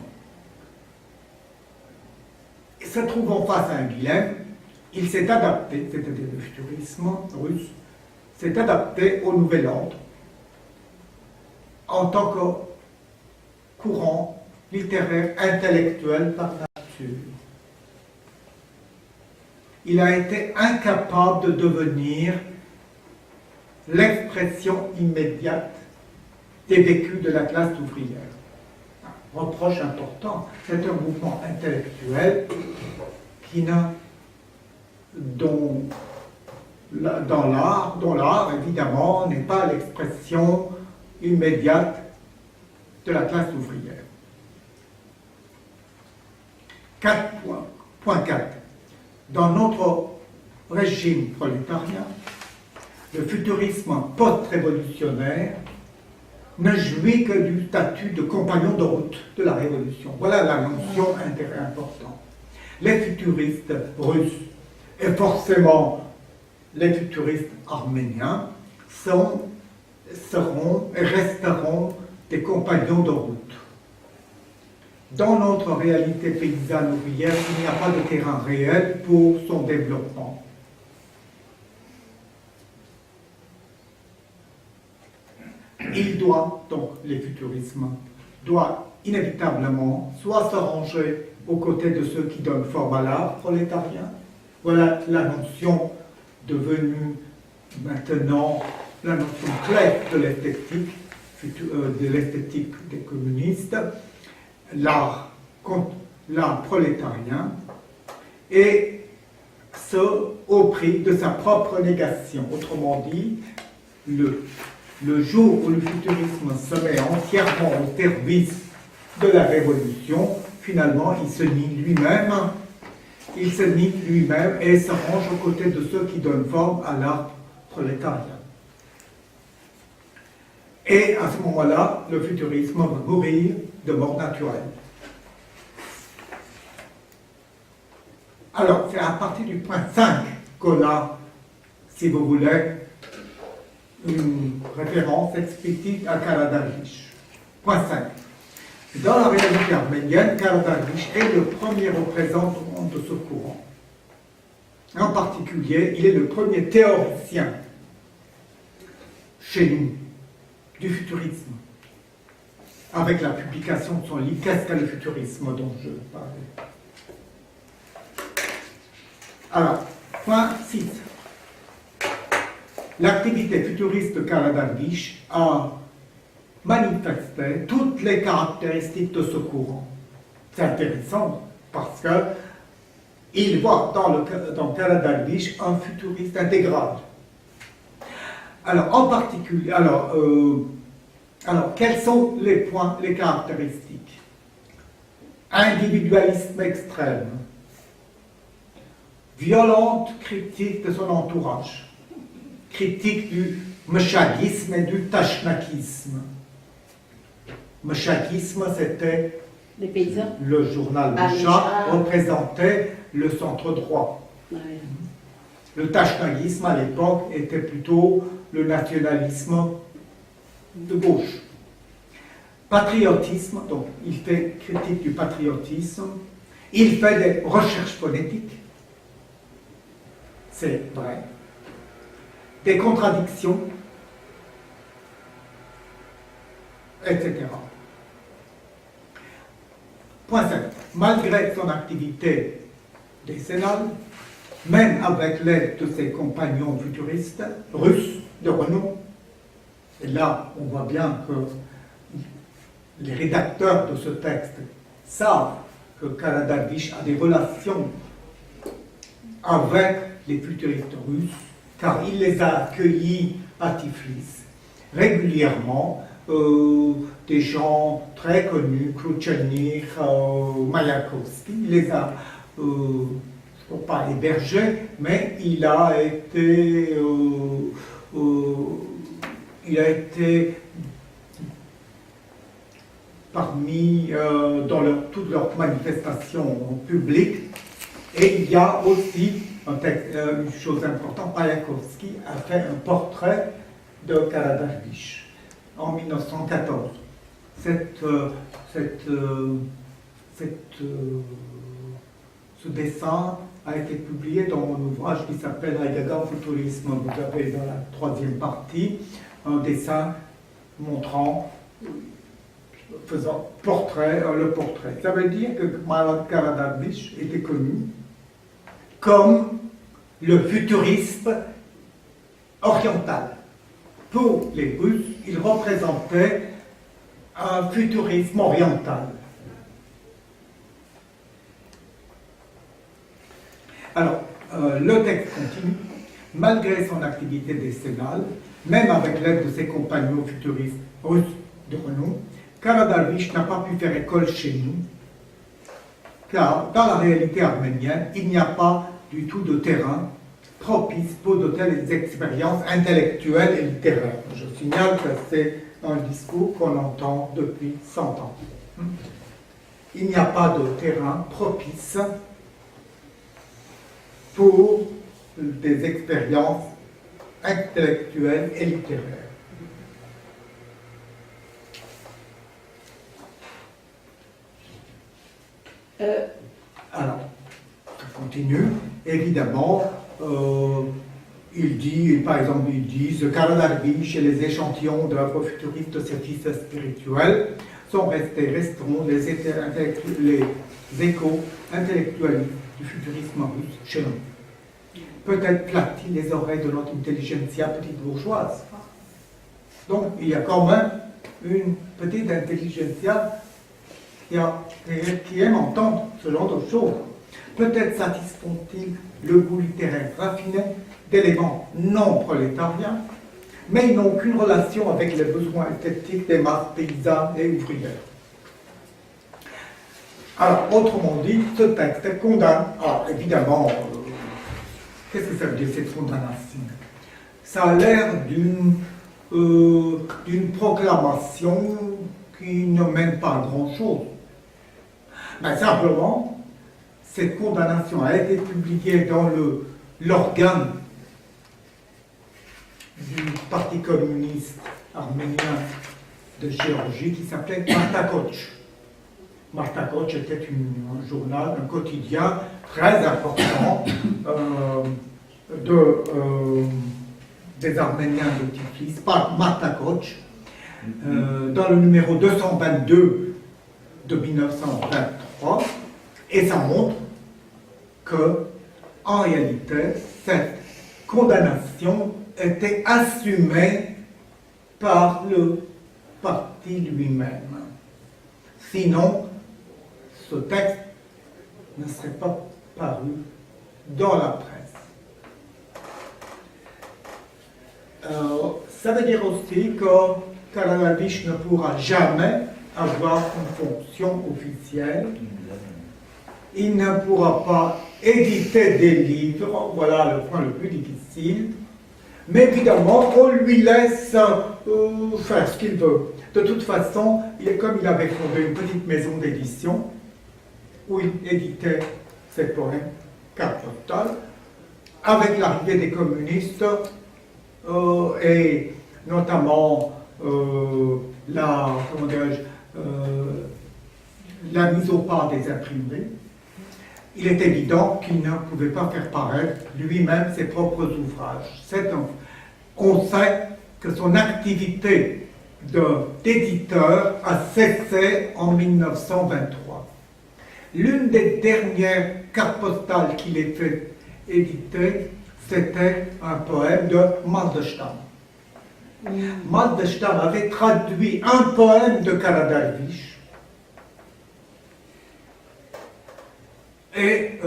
Et se trouvant face à un dilemme, il s'est adapté, c'est-à-dire le futurisme russe, s'est adapté au nouvel ordre en tant que courant littéraire intellectuel par nature. Il a été incapable de devenir l'expression immédiate des vécus de la classe ouvrière. Un reproche important, c'est un mouvement intellectuel qui n'a, dont l'art, évidemment, n'est pas l'expression immédiate de la classe ouvrière. 4 points. Point 4. Dans notre régime prolétarien, le futurisme post-révolutionnaire ne jouit que du statut de compagnon de route de la révolution. Voilà la notion d'intérêt important. Les futuristes russes et forcément les futuristes arméniens seront et resteront des compagnons de route. Dans notre réalité paysanne ouvrière, il n'y a pas de terrain réel pour son développement. Les futurismes doivent inévitablement soit se ranger aux côtés de ceux qui donnent forme à l'art prolétarien. Voilà la notion devenue maintenant la notion clé de l'esthétique des communistes, l'art prolétarien, et ce au prix de sa propre négation. Autrement dit, le jour où le futurisme se met entièrement au service de la révolution, finalement, il se nie lui-même et se range aux côtés de ceux qui donnent forme à l'art prolétarien. Et à ce moment-là, le futurisme va mourir de mort naturelle. Alors, c'est à partir du point 5 qu'on a, si vous voulez, une référence explicite à Karadarvish. Point 5. Dans la réalité arménienne, Karadarvish est le premier représentant de ce courant. En particulier, il est le premier théoricien chez nous du futurisme, avec la publication de son livre « Qu'est-ce que le futurisme » dont je parlais. Alors, point 6. L'activité futuriste de Karadarvish a manifesté toutes les caractéristiques de ce courant. C'est intéressant parce qu'il voit dans Karadarvish un futuriste intégral. Alors, en particulier, quels sont les caractéristiques? Individualisme extrême, violente critique de son entourage, critique du meshagisme et du tachnakisme. Meshagisme, c'était les paysans. Le journal Mesha représentait le centre droit. Ouais. Le tachnakisme, à l'époque, était plutôt le nationalisme de gauche. Patriotisme, donc il fait critique du patriotisme, il fait des recherches phonétiques, c'est vrai, des contradictions, etc. Point 7. Malgré son activité décennale, même avec l'aide de ses compagnons futuristes russes de renom, et là on voit bien que les rédacteurs de ce texte savent que Karadarvish a des relations avec les futuristes russes, car il les a accueillis à Tiflis régulièrement. Des gens très connus, Khrouchtchev, Mayakovsky, il les a, je ne peux pas hébergés, mais il a été parmi, dans toutes leurs manifestations publiques. Et il y a aussi une chose importante, Mayakovsky a fait un portrait de Karadarvish en 1914. Ce dessin a été publié dans mon ouvrage qui s'appelle Haïdara Futurisme. Vous avez dans la troisième partie un dessin montrant faisant le portrait. Ça veut dire que Karadarvish était connu comme le futuriste oriental. Pour les Russes, il représentait un futurisme oriental. Alors, le texte continue. Malgré son activité décennale, même avec l'aide de ses compagnons futuristes russes de renom, Karadarvish n'a pas pu faire école chez nous, car dans la réalité arménienne, il n'y a pas du tout de terrain propice pour de telles expériences intellectuelles et littéraires. Je signale que c'est un discours qu'on entend depuis 100 ans. Il n'y a pas de terrain propice pour des expériences intellectuelles et littéraires. Alors, ça continue. Évidemment, il dit, par exemple, ils disent Karadarvish et les échantillons de l'œuvre futuriste de ses fils spirituels resteront les échos intellectuels du futurisme russe chez nous. Peut-être flatte-t-il les oreilles de notre intelligentsia petite bourgeoise. Donc, il y a quand même une petite intelligentsia qui aime entendre ce genre de choses. Peut-être satisfont-ils le goût littéraire raffiné d'éléments non prolétariens, mais ils n'ont aucune relation avec les besoins esthétiques des masses paysannes et ouvrières. Alors, autrement dit, ce texte condamne, évidemment, qu'est-ce que ça veut dire cette condamnation? Ça a l'air d'une proclamation qui ne mène pas à grand-chose. Ben, simplement, cette condamnation a été publiée dans l'organe du Parti communiste arménien de Géorgie qui s'appelait Martakoch. Martakoch était un journal, un quotidien très important des Arméniens de Tiflis, par Martakoch, dans le numéro 222 de 1923, et ça montre que, en réalité, cette condamnation était assumée par le parti lui-même. Sinon, ce texte ne serait pas paru dans la presse. Ça veut dire aussi que Karadarvish ne pourra jamais avoir une fonction officielle. Il ne pourra pas éditer des livres, voilà le point le plus difficile. Mais évidemment, on lui laisse faire ce qu'il veut. De toute façon, comme il avait fondé une petite maison d'édition, où il éditait ses poèmes, carte postale, avec l'arrivée des communistes, et notamment la mise au pas des imprimés, il est évident qu'il ne pouvait pas faire paraître lui-même ses propres ouvrages. On sait que son activité d'éditeur a cessé en 1923. L'une des dernières cartes postales qu'il ait fait éditer, c'était un poème de Mandelstam. Mandelstam avait traduit un poème de Karadarvish. Et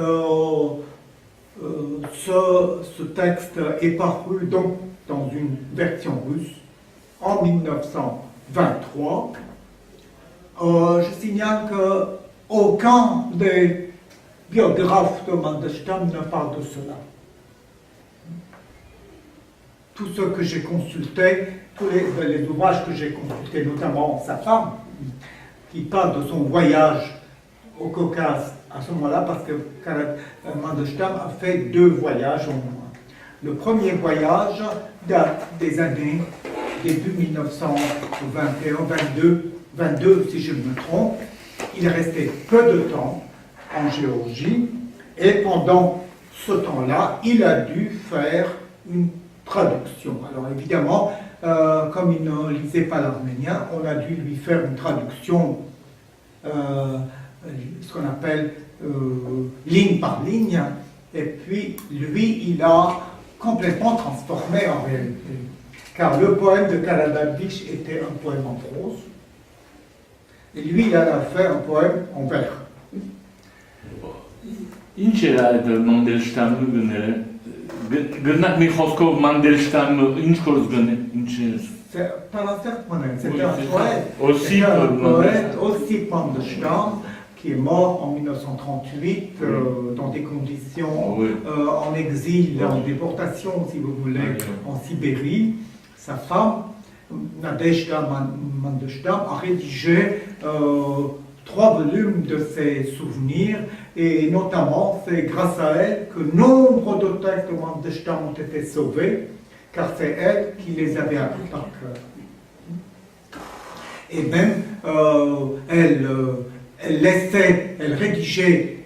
ce texte est paru donc dans une version russe en 1923. Je signale qu'aucun des biographes de Mandelstam ne parle de cela. Tous ceux que j'ai consultés, tous les ouvrages que j'ai consultés, notamment sa femme, qui parle de son voyage au Caucase à ce moment-là, parce que Mandelstam a fait 2 voyages au moins. Le premier voyage date des années début 1921, 22 si je ne me trompe. Il est resté peu de temps en Géorgie et pendant ce temps-là, il a dû faire une traduction. Alors évidemment, comme il ne lisait pas l'arménien, on a dû lui faire une traduction, ce qu'on appelle ligne par ligne, et puis lui, il a complètement transformé en réalité. Car le poème de Karadarvish était un poème en prose, et lui, il a fait un poème en vers. Ինչեր Mandelstamը գները գնաք մի խոսքով Mandelstamը ինչ կորս գնե ինչ C'est pas la certes monnaie, c'est Oui, un c'est poète. ça. Aussi C'est un Mandelstam. poète, aussi Mandelstam, qui est mort en 1938 dans des conditions Oui. en exil, Oui. en déportation, si vous voulez, Oui. en Sibérie. Sa femme, Nadezhda Mandelstam, a rédigé 3 volumes de ses souvenirs, et notamment c'est grâce à elle que nombre de textes de Mandelstam ont été sauvés, car c'est elle qui les avait appris par cœur. Et même elle rédigeait,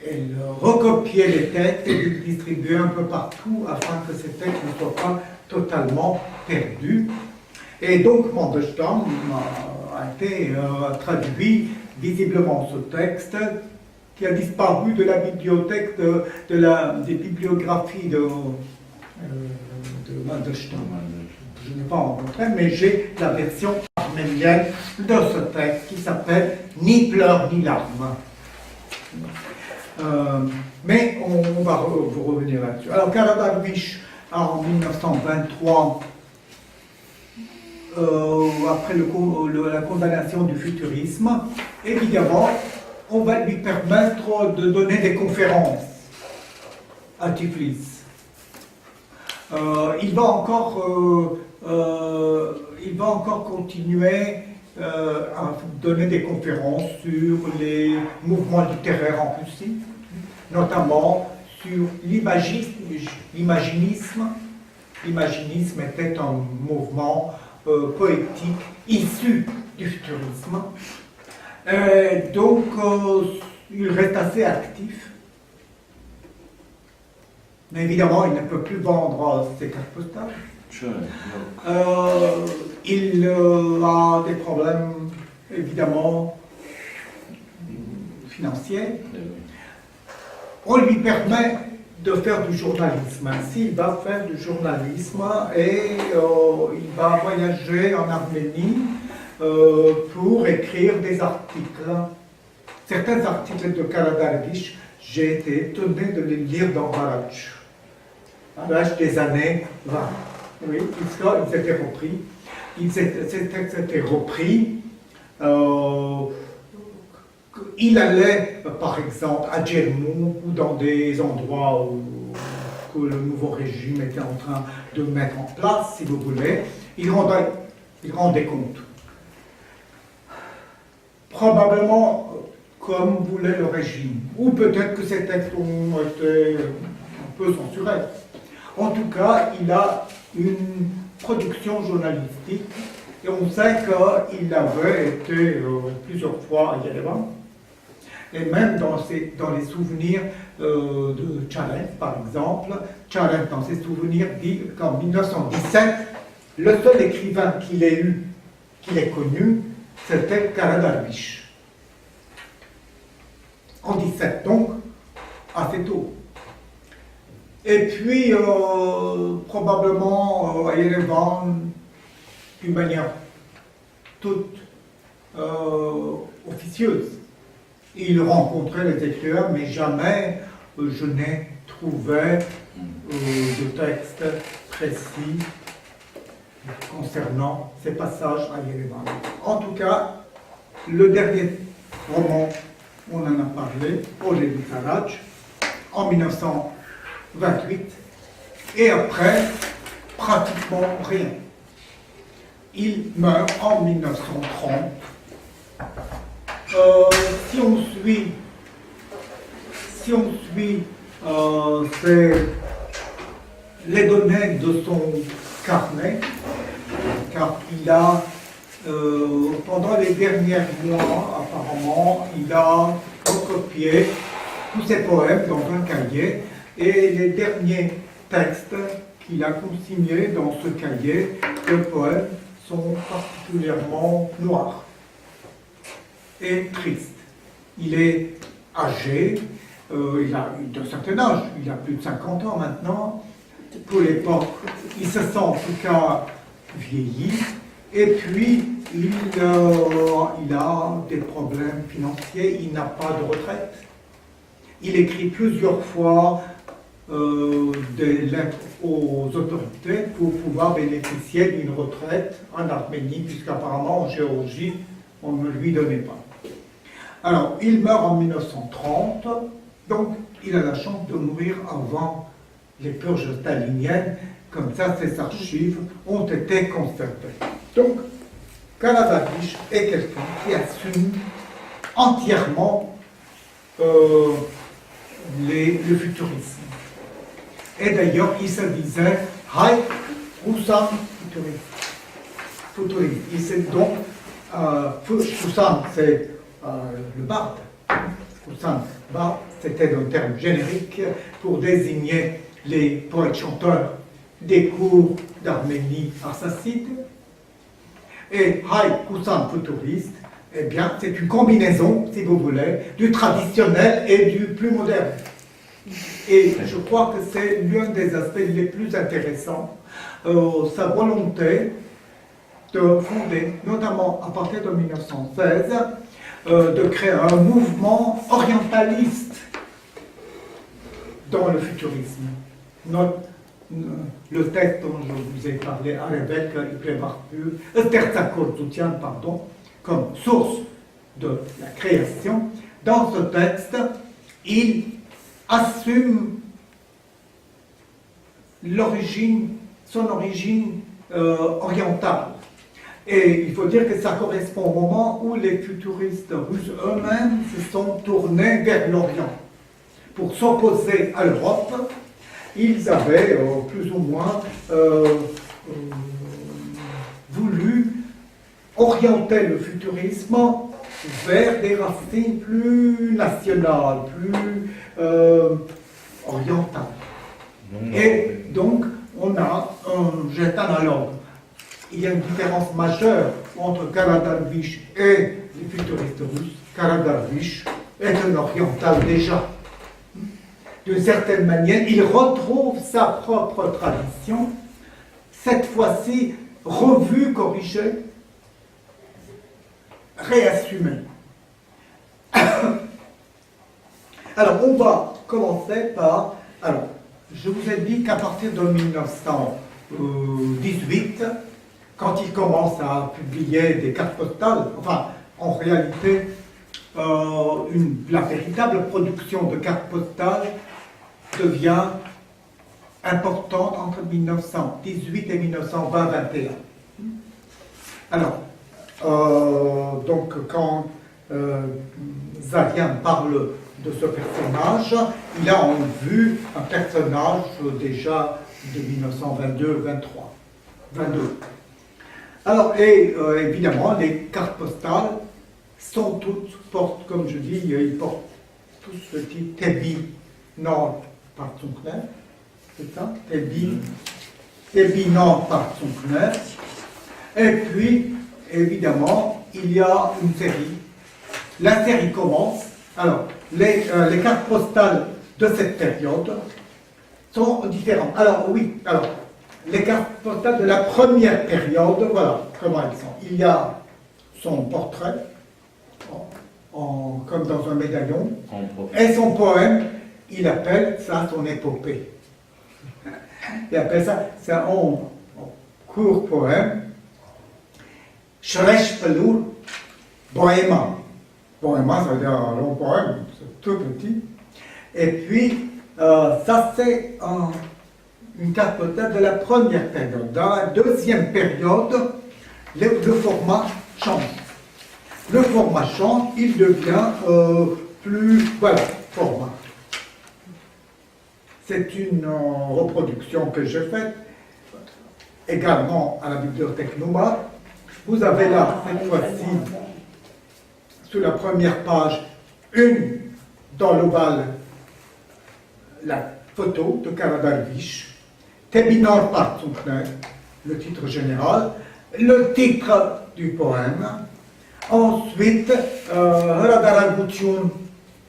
elle recopiait les textes et les distribuait un peu partout afin que ces textes ne soient pas totalement perdus. Et donc Mandelstam a été traduit visiblement ce texte qui a disparu de la bibliothèque des bibliographies de Mandelstam. Je n'ai pas rencontré, mais j'ai la version arménienne de ce texte qui s'appelle Ni pleurs ni larmes. Mais on va vous revenir là-dessus. Alors Karadarvish, en 1923, après la condamnation du futurisme, évidemment, on va lui permettre de donner des conférences à Tiflis. Il va encore continuer à donner des conférences sur les mouvements littéraires en Russie, notamment sur l'imaginisme. L'imaginisme était un mouvement poétique issu du futurisme. Donc, il reste assez actif. Mais évidemment, il ne peut plus vendre ses cartes postales. Il a des problèmes, évidemment, financiers. On lui permet de faire du journalisme. Ainsi, il va faire du journalisme et il va voyager en Arménie pour écrire des articles. Certains articles de Karadarvish, j'ai été étonné de les lire dans Harach, à l'âge des années 20. Oui, ils étaient repris. Ces textes étaient repris. Il allait, par exemple, à Djermou ou dans des endroits que le nouveau régime était en train de mettre en place, si vous voulez. Il rendait compte. Probablement comme voulait le régime. Ou peut-être que ces textes ont été un peu censurés. En tout cas, il a une production journalistique et on sait qu'il avait été plusieurs fois à Yerevan. Et même dans les souvenirs de Tcharev, par exemple, Tcharev, dans ses souvenirs, dit qu'en 1917, le seul écrivain qu'il ait connu, c'était Karadarvish. En 17, donc, assez tôt. Et puis, probablement, à Yerevan, d'une manière toute officieuse. Il rencontrait les écrivains, mais jamais je n'ai trouvé de texte précis concernant ces passages à Yerevan. En tout cas, le dernier roman, on en a parlé, Projet du Sarraj, en 1928, et après, pratiquement rien. Il meurt en 1930. Si on suit les données de son carnet, car il a, pendant les derniers mois, apparemment, il a recopié tous ses poèmes dans un cahier, et les derniers textes qu'il a consignés dans ce cahier deux poèmes sont particulièrement noirs et tristes. Il est âgé, il a un certain âge, il a plus de 50 ans maintenant. Pour l'époque, il se sent en tout cas vieilli. Et puis, il a des problèmes financiers, il n'a pas de retraite. Il écrit plusieurs fois des lettres aux autorités pour pouvoir bénéficier d'une retraite en Arménie, puisqu'apparemment en Géorgie, on ne lui donnait pas. Alors, il meurt en 1930, donc il a la chance de mourir avant les purges staliniennes, comme ça ses archives ont été conservées. Donc, Karadavich est quelqu'un qui assume entièrement le futurisme. Et d'ailleurs, il se disait « Hai Kusam futuriste ». Il s'est donc, Kusam, c'est le barde. Kusam, barde, c'était un terme générique pour désigner les poètes-chanteurs des cours d'Arménie arsacide. Et Hai Kusam futuriste, eh bien, c'est une combinaison, si vous voulez, du traditionnel et du plus moderne. Et je crois que c'est l'un des aspects les plus intéressants, sa volonté de fonder, notamment à partir de 1916, de créer un mouvement orientaliste dans le futurisme. Le texte dont je vous ai parlé à l'évêque Terzakol-Soutian, pardon, comme source de la création, dans ce texte, il assume son origine orientale. Et il faut dire que ça correspond au moment où les futuristes russes eux-mêmes se sont tournés vers l'Orient. Pour s'opposer à l'Europe, ils avaient plus ou moins voulu orienter le futurisme vers des racines plus nationales, plus orientales. Et donc, on a un jet analogue. Il y a une différence majeure entre Karadavich et les futuristes russes. Karadavich est un oriental déjà. D'une certaine manière, il retrouve sa propre tradition, cette fois-ci revue, corrigée, réassumée. Alors, on va commencer par... Alors, je vous ai dit qu'à partir de 1918, quand il commence à publier des cartes postales, enfin, en réalité, la véritable production de cartes postales devient importante entre 1918 et 1920-21. Alors, donc, quand Zarian parle de ce personnage, il a en vue un personnage déjà de 1922. Alors, et évidemment, les cartes postales sont toutes, portent, comme je dis, ils portent tous le titre Tebi Nord par Zunkner, c'est ça? Tebi Nord par Zunkner. Et puis, évidemment, il y a une série. La série commence. Alors, les cartes postales de cette période sont différentes. Alors, oui, alors, les cartes postales de la première période, voilà comment elles sont. Il y a son portrait, comme dans un médaillon, et son poème, il appelle ça son épopée. Il appelle ça, c'est un court poème, Shresh Pelur Bohéma. Bohéma, ça veut dire un long poème, c'est tout petit. Et puis, ça c'est une carte postale de la première période. Dans la deuxième période, le format change. Le format change, il devient plus... Voilà, format. C'est une reproduction que j'ai faite également à la bibliothèque Nouma. Vous avez là, cette fois-ci, sur la première page, dans l'ovale, la photo de Karadavich, Tebinor par Zunkner, le titre général, le titre du poème, ensuite Radaragutyun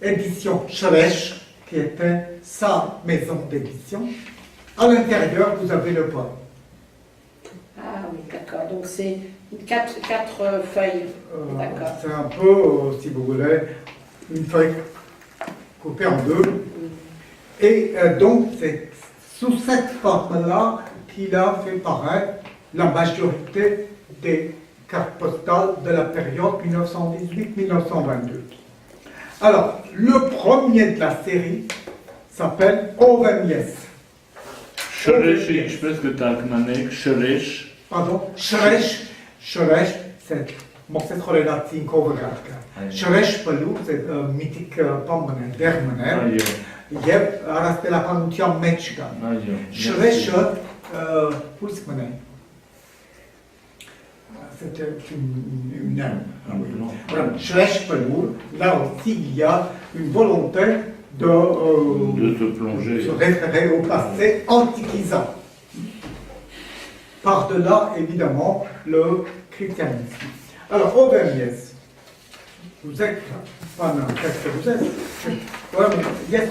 édition Shresh, qui était sa maison d'édition. À l'intérieur, vous avez le poème. Ah oui, d'accord. Donc c'est quatre feuilles. D'accord. C'est un peu, si vous voulez, une feuille coupée en deux. Et donc, c'est sous cette forme-là qu'il a fait paraître la majorité des cartes postales de la période 1918-1922. Alors, le premier de la série s'appelle Ovenjes. Shresh je pense que tu as demandé Shresh. Pardon, Shresh. Shresh, c'est Moxet Relati Kovagratka. Shresh Palou, c'est mythique Pambane, Dermane. Jeb, raste la Panutia Mechgan. Shresh, Pulskmane. C'était une herbe. Shresh Palou, là aussi il y a une volonté de se plonger, se référer au passé antiquisant. Par-delà, évidemment, le christianisme. Alors, Ovenjes, vous êtes, qu'est-ce que vous êtes? Oui, mais yes,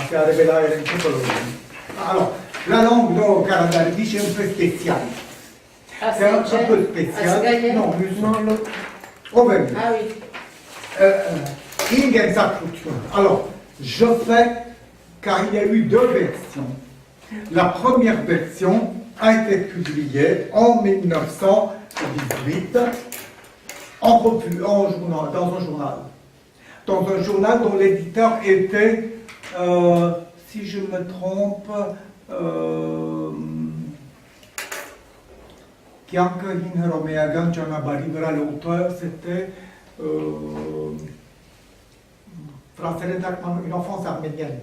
c'est arrivé là, il y a une typologie. Alors, la langue de Karadarvish est un peu spéciale. Ah, C'est un peu spécial. Non, l'autre. Ovenjes. Ah oui. Ingensakrution. Alors, je fais, car il y a eu deux versions. La première version a été publiée en 1918 en revue, dans un journal. Dans un journal dont l'éditeur était, si je me trompe, Kianka Hinheromeagan Janabari, l'auteur, c'était une enfance arménienne.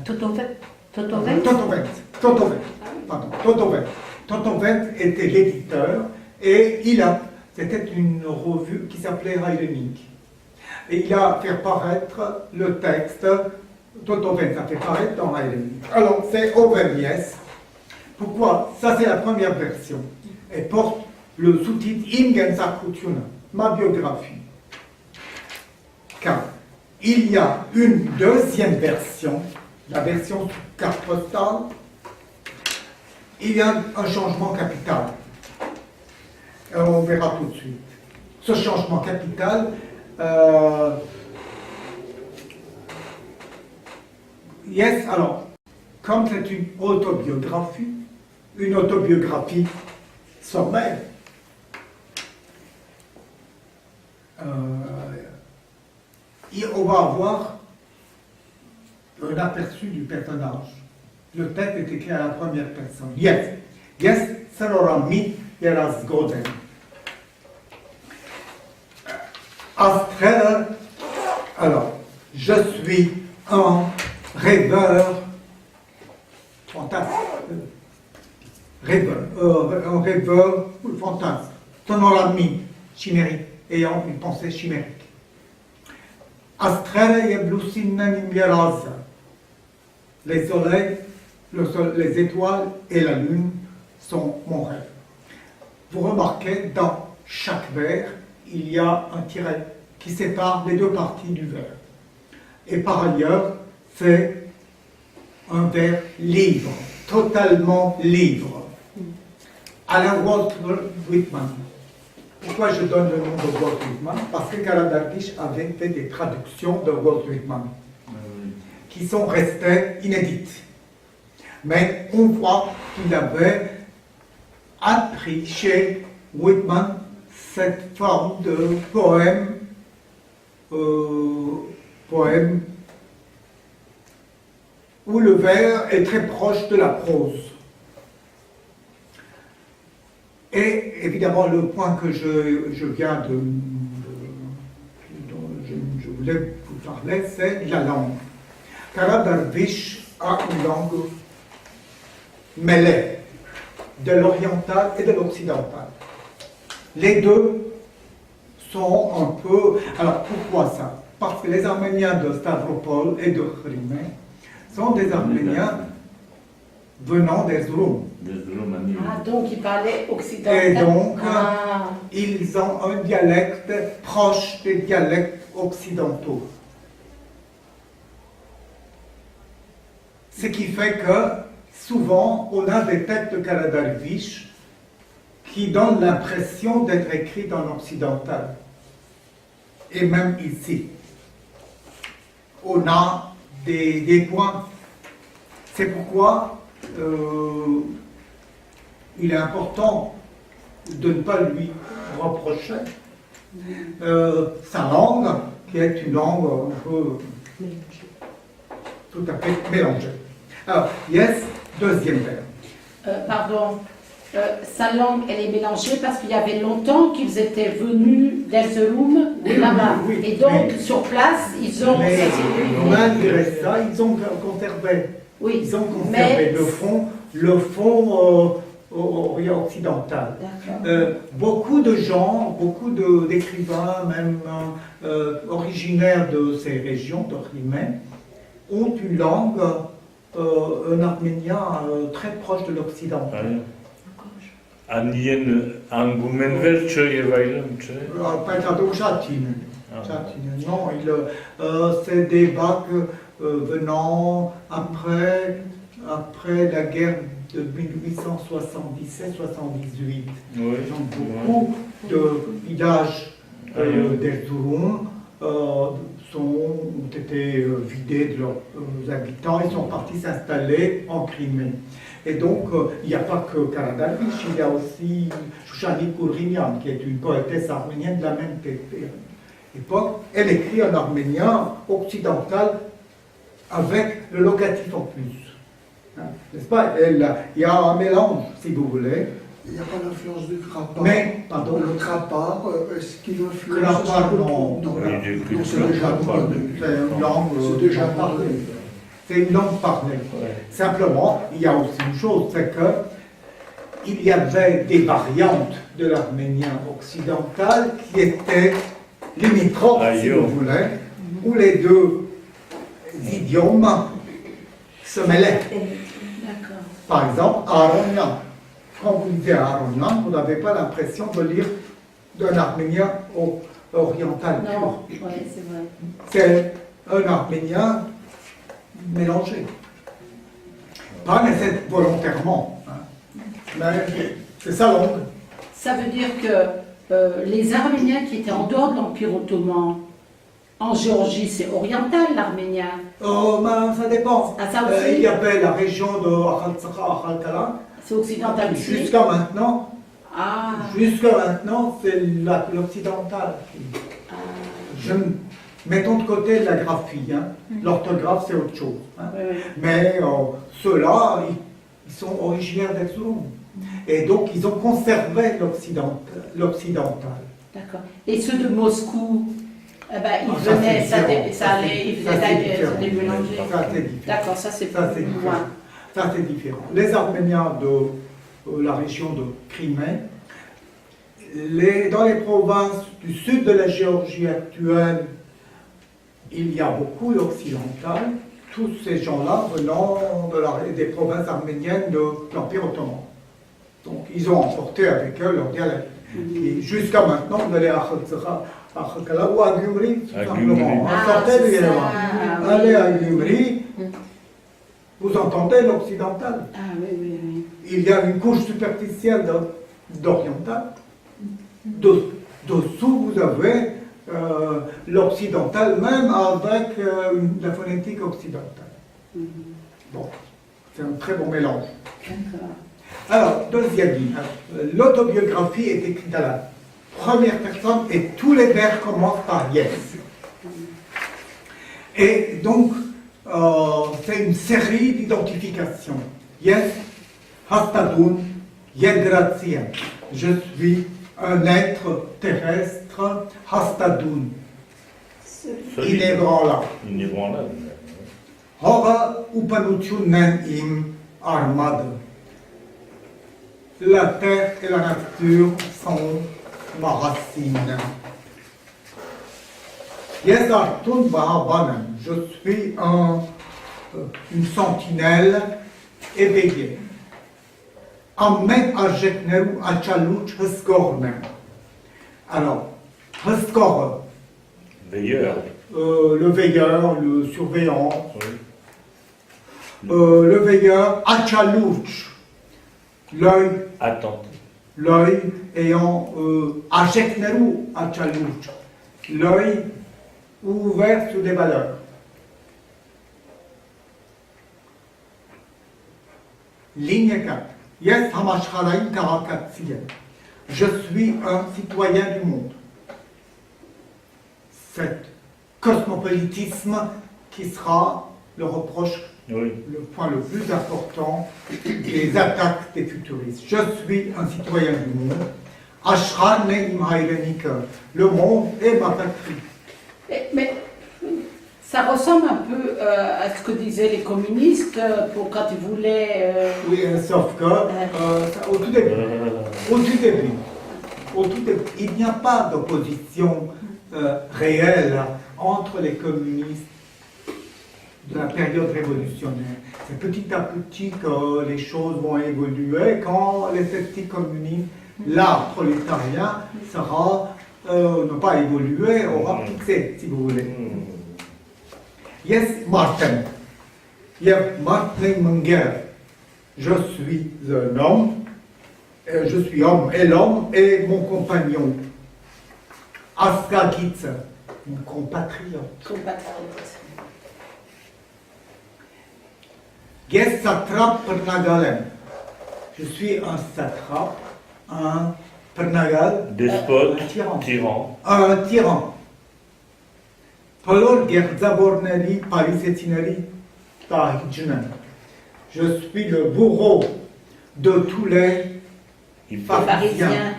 Totovent. Totovent était l'éditeur et c'était une revue qui s'appelait Heilenik. Et il a fait paraître le texte, Totovent a fait paraître dans Heilenik. Alors c'est Ovenjes. Pourquoi? Ça c'est la première version. Elle porte le sous-titre Ingensakrution, ma biographie. Car il y a une deuxième version, la version sous carte postale, il y a un changement capital. On verra tout de suite. Ce changement capital, alors, comme c'est une autobiographie sommaire, on va avoir un aperçu du personnage. Le texte est écrit à la première personne. Yes, Sarorami Yeras Goden. Astrer, alors, je suis un rêveur fantasque. Un rêveur fantasque. Sonorami, chimérique, ayant une pensée chimérique. Astrere Yeblusinnen Yeraz. Les soleils, les étoiles et la lune sont mon rêve. Vous remarquez, dans chaque vers, il y a un tiret qui sépare les deux parties du vers. Et par ailleurs, c'est un vers libre, totalement libre. Alain Walt Whitman. Pourquoi je donne le nom de Walt Whitman? Parce que Karadarvish avait fait des traductions de Walt Whitman qui sont restées inédites. Mais on voit qu'il avait appris chez Whitman cette forme de poème, où le vers est très proche de la prose. Et évidemment, le point que je viens dont je voulais vous parler, c'est la langue. Karadarvish a une langue mêlée de l'oriental et de l'occidental. Les deux sont un peu... Alors pourquoi ça? Parce que les Arméniens de Stavropol et de Crimée sont des Arméniens venant des Zouloum. Ah, donc il parlait occidental. Et donc, Ah, ils ont un dialecte proche des dialectes occidentaux. Ce qui fait que souvent, on a des textes de Karadarvish qui donnent l'impression d'être écrits en occidental. Et même ici, on a des points. C'est pourquoi il est important de ne pas lui reprocher sa langue, qui est une langue un peu tout à fait mélangée. Alors, yes, deuxième vers. pardon. Sa langue, elle est mélangée parce qu'il y avait longtemps qu'ils étaient venus d'Erzurum, là-bas. Oui, Et donc, mais- sur place, ils ont... Mais malgré ça, ils ont conservé. Oui, Ils ont conservé mais... le fond occidental. D'accord. Beaucoup de gens, d'écrivains, même originaires de ces régions, de Crimée, ont une langue, un arménien très proche de l'occidental. Anien Angumenverce եւ այլն, չէ։ Pas Chatine. Non, c'est des vagues venant après la guerre de 1877-78. Oui. Donc beaucoup de villages d'Erzurum ont été vidés de leurs habitants et sont partis s'installer en Crimée. Et donc, il n'y a pas que Karadarvish, il y a aussi Shoushani Kourinian, qui est une poétesse arménienne de la même époque. Elle écrit en arménien occidental avec le locatif en plus. Hein, n'est-ce pas? Il y a un mélange, si vous voulez. Il n'y a pas l'influence du Krapar. Mais, pardon, Le Krapar, est-ce qu'il influence Krapar, non. Non, Oui, j'ai cru non, que c'est déjà Krapar, parlé. c'est une langue C'est déjà parlé. C'est une langue parlée. Ouais. Simplement, il y a aussi une chose, c'est que il y avait des variantes de l'arménien occidental qui étaient limitrophes, si vous voulez, où les deux idiomes se mêlaient. D'accord. Par exemple, aronien. Quand vous lisez aronien, vous n'avez pas l'impression de lire d'un arménien oriental pur. Non, oui, c'est vrai. C'est un arménien mélangé. Pas nécessairement volontairement, hein. Mais c'est sa langue. Ça veut dire que les Arméniens qui étaient en dehors de l'Empire ottoman, en Géorgie, c'est oriental l'arménien. Ben, ça dépend. Ah, ça aussi Il y avait la région de Akhaltsakha, Akhalkala. C'est occidental aussi. Jusqu'à maintenant, Ah, c'est l'occidental. ah, Mettons de côté la graphie, hein. L'orthographe c'est autre chose. Hein. oui, oui. Mais ceux-là, ils sont originaires d'Erzurum. Et donc ils ont conservé l'occidental. D'accord. Et ceux de Moscou, eh ben, ils Ça, venaient, c'est différent. ça allait, ils Ça, c'est faisaient différent. des mélangés. Ça, c'est différent. D'accord, ça c'est Ça, c'est plus différent. loin. Ça, c'est différent. Les Arméniens de la région de Crimée, dans les provinces du sud de la Géorgie actuelle, il y a beaucoup d'occidental, tous ces gens-là venant des provinces arméniennes de l'Empire ottoman. Donc, ils ont emporté avec eux leur dialecte. Et jusqu'à maintenant, vous allez à Khalkala ou à Gyumri, tout À simplement. Gyumri. Sortez de c'est ça, Yerevan. oui. Allez à Gyumri, vous entendez l'occidental. Ah oui, oui, oui. Il y a une couche superficielle d'oriental. Dessous, vous avez l'occidental, même avec la phonétique occidentale. Bon, c'est un très bon mélange. D'accord. Alors, deuxième ligne. L'autobiographie est écrite à la première personne et tous les vers commencent par yes. Et donc, c'est une série d'identifications. Yes, Hastadun, Yedratsia. Je suis un être terrestre, Hastadun, inébranlable. Inébranlable. Hora Upanuchunen im Armad. La terre et la nature sont ma racine. Yes Artun Bahabanan. Je suis une sentinelle éveillé. Amen ajekneru achaluch heskornem. Alors, heskor, Veilleur. le veilleur, le surveillant, Oui. le veilleur, achaluch, l'œil, Attends. l'œil ayant ajekneru achaluch, l'œil ouvert sur des valeurs. Ligne 4. Yes hamashcharaim karakatsien. Je suis un citoyen du monde. Cet cosmopolitisme qui sera le reproche, Oui. le point le plus important des attaques des futuristes. Je suis un citoyen du monde. Ashra neim hayrenik. Le monde est ma patrie. Mais ça ressemble un peu à ce que disaient les communistes pour quand ils voulaient. Oui, sauf que au tout début, il n'y a pas d'opposition réelle entre les communistes de la période révolutionnaire. C'est petit à petit que les choses vont évoluer quand l'esthétique communiste, l'art prolétarien sera, ne pas évoluer, aura fixé, si vous voulez. Yes, Martin. Yes, Martin Munger. Je suis un homme, je suis homme, et l'homme est mon compagnon. Askagitz, mon compatriote. Compatriotes. Yes, satrap pernagalem. Je suis un satrape, un pernagal, Despote. un tyran. Tyran. Un tyran. Polor Gerzaborneri Parisetineri Tahijnen. Je suis le bourreau de tous les Hypocrite. Parisiens.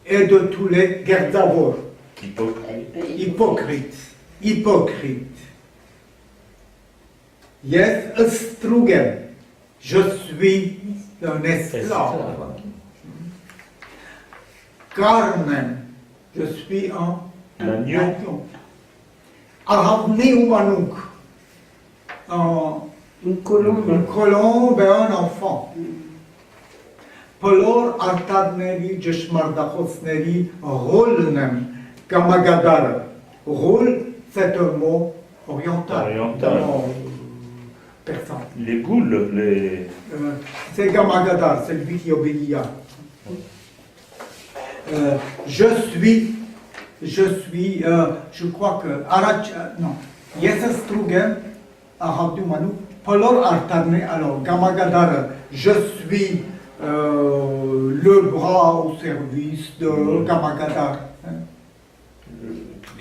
et de tous les Gerzabor. Hypocrite. Hypocrite. Yes, Strugen. Je suis un esclave. Carmen. Je suis un L'agneau. agneau. Aravni Umanuk. Une colombe. Une colombe et un enfant. Polor Artadneri Jeshmardachosneri Rolnem Kamagadar. Rôle, c'est un mot oriental. Oriental. Persan. Les goules, les. C'est Gamagadar, c'est lui qui obéit à. Je crois que Arach, non, Yesastrugen, Arabdu Manu, Polor Artarne, alors Gamagadar, je suis le bras au service de Gamagadar.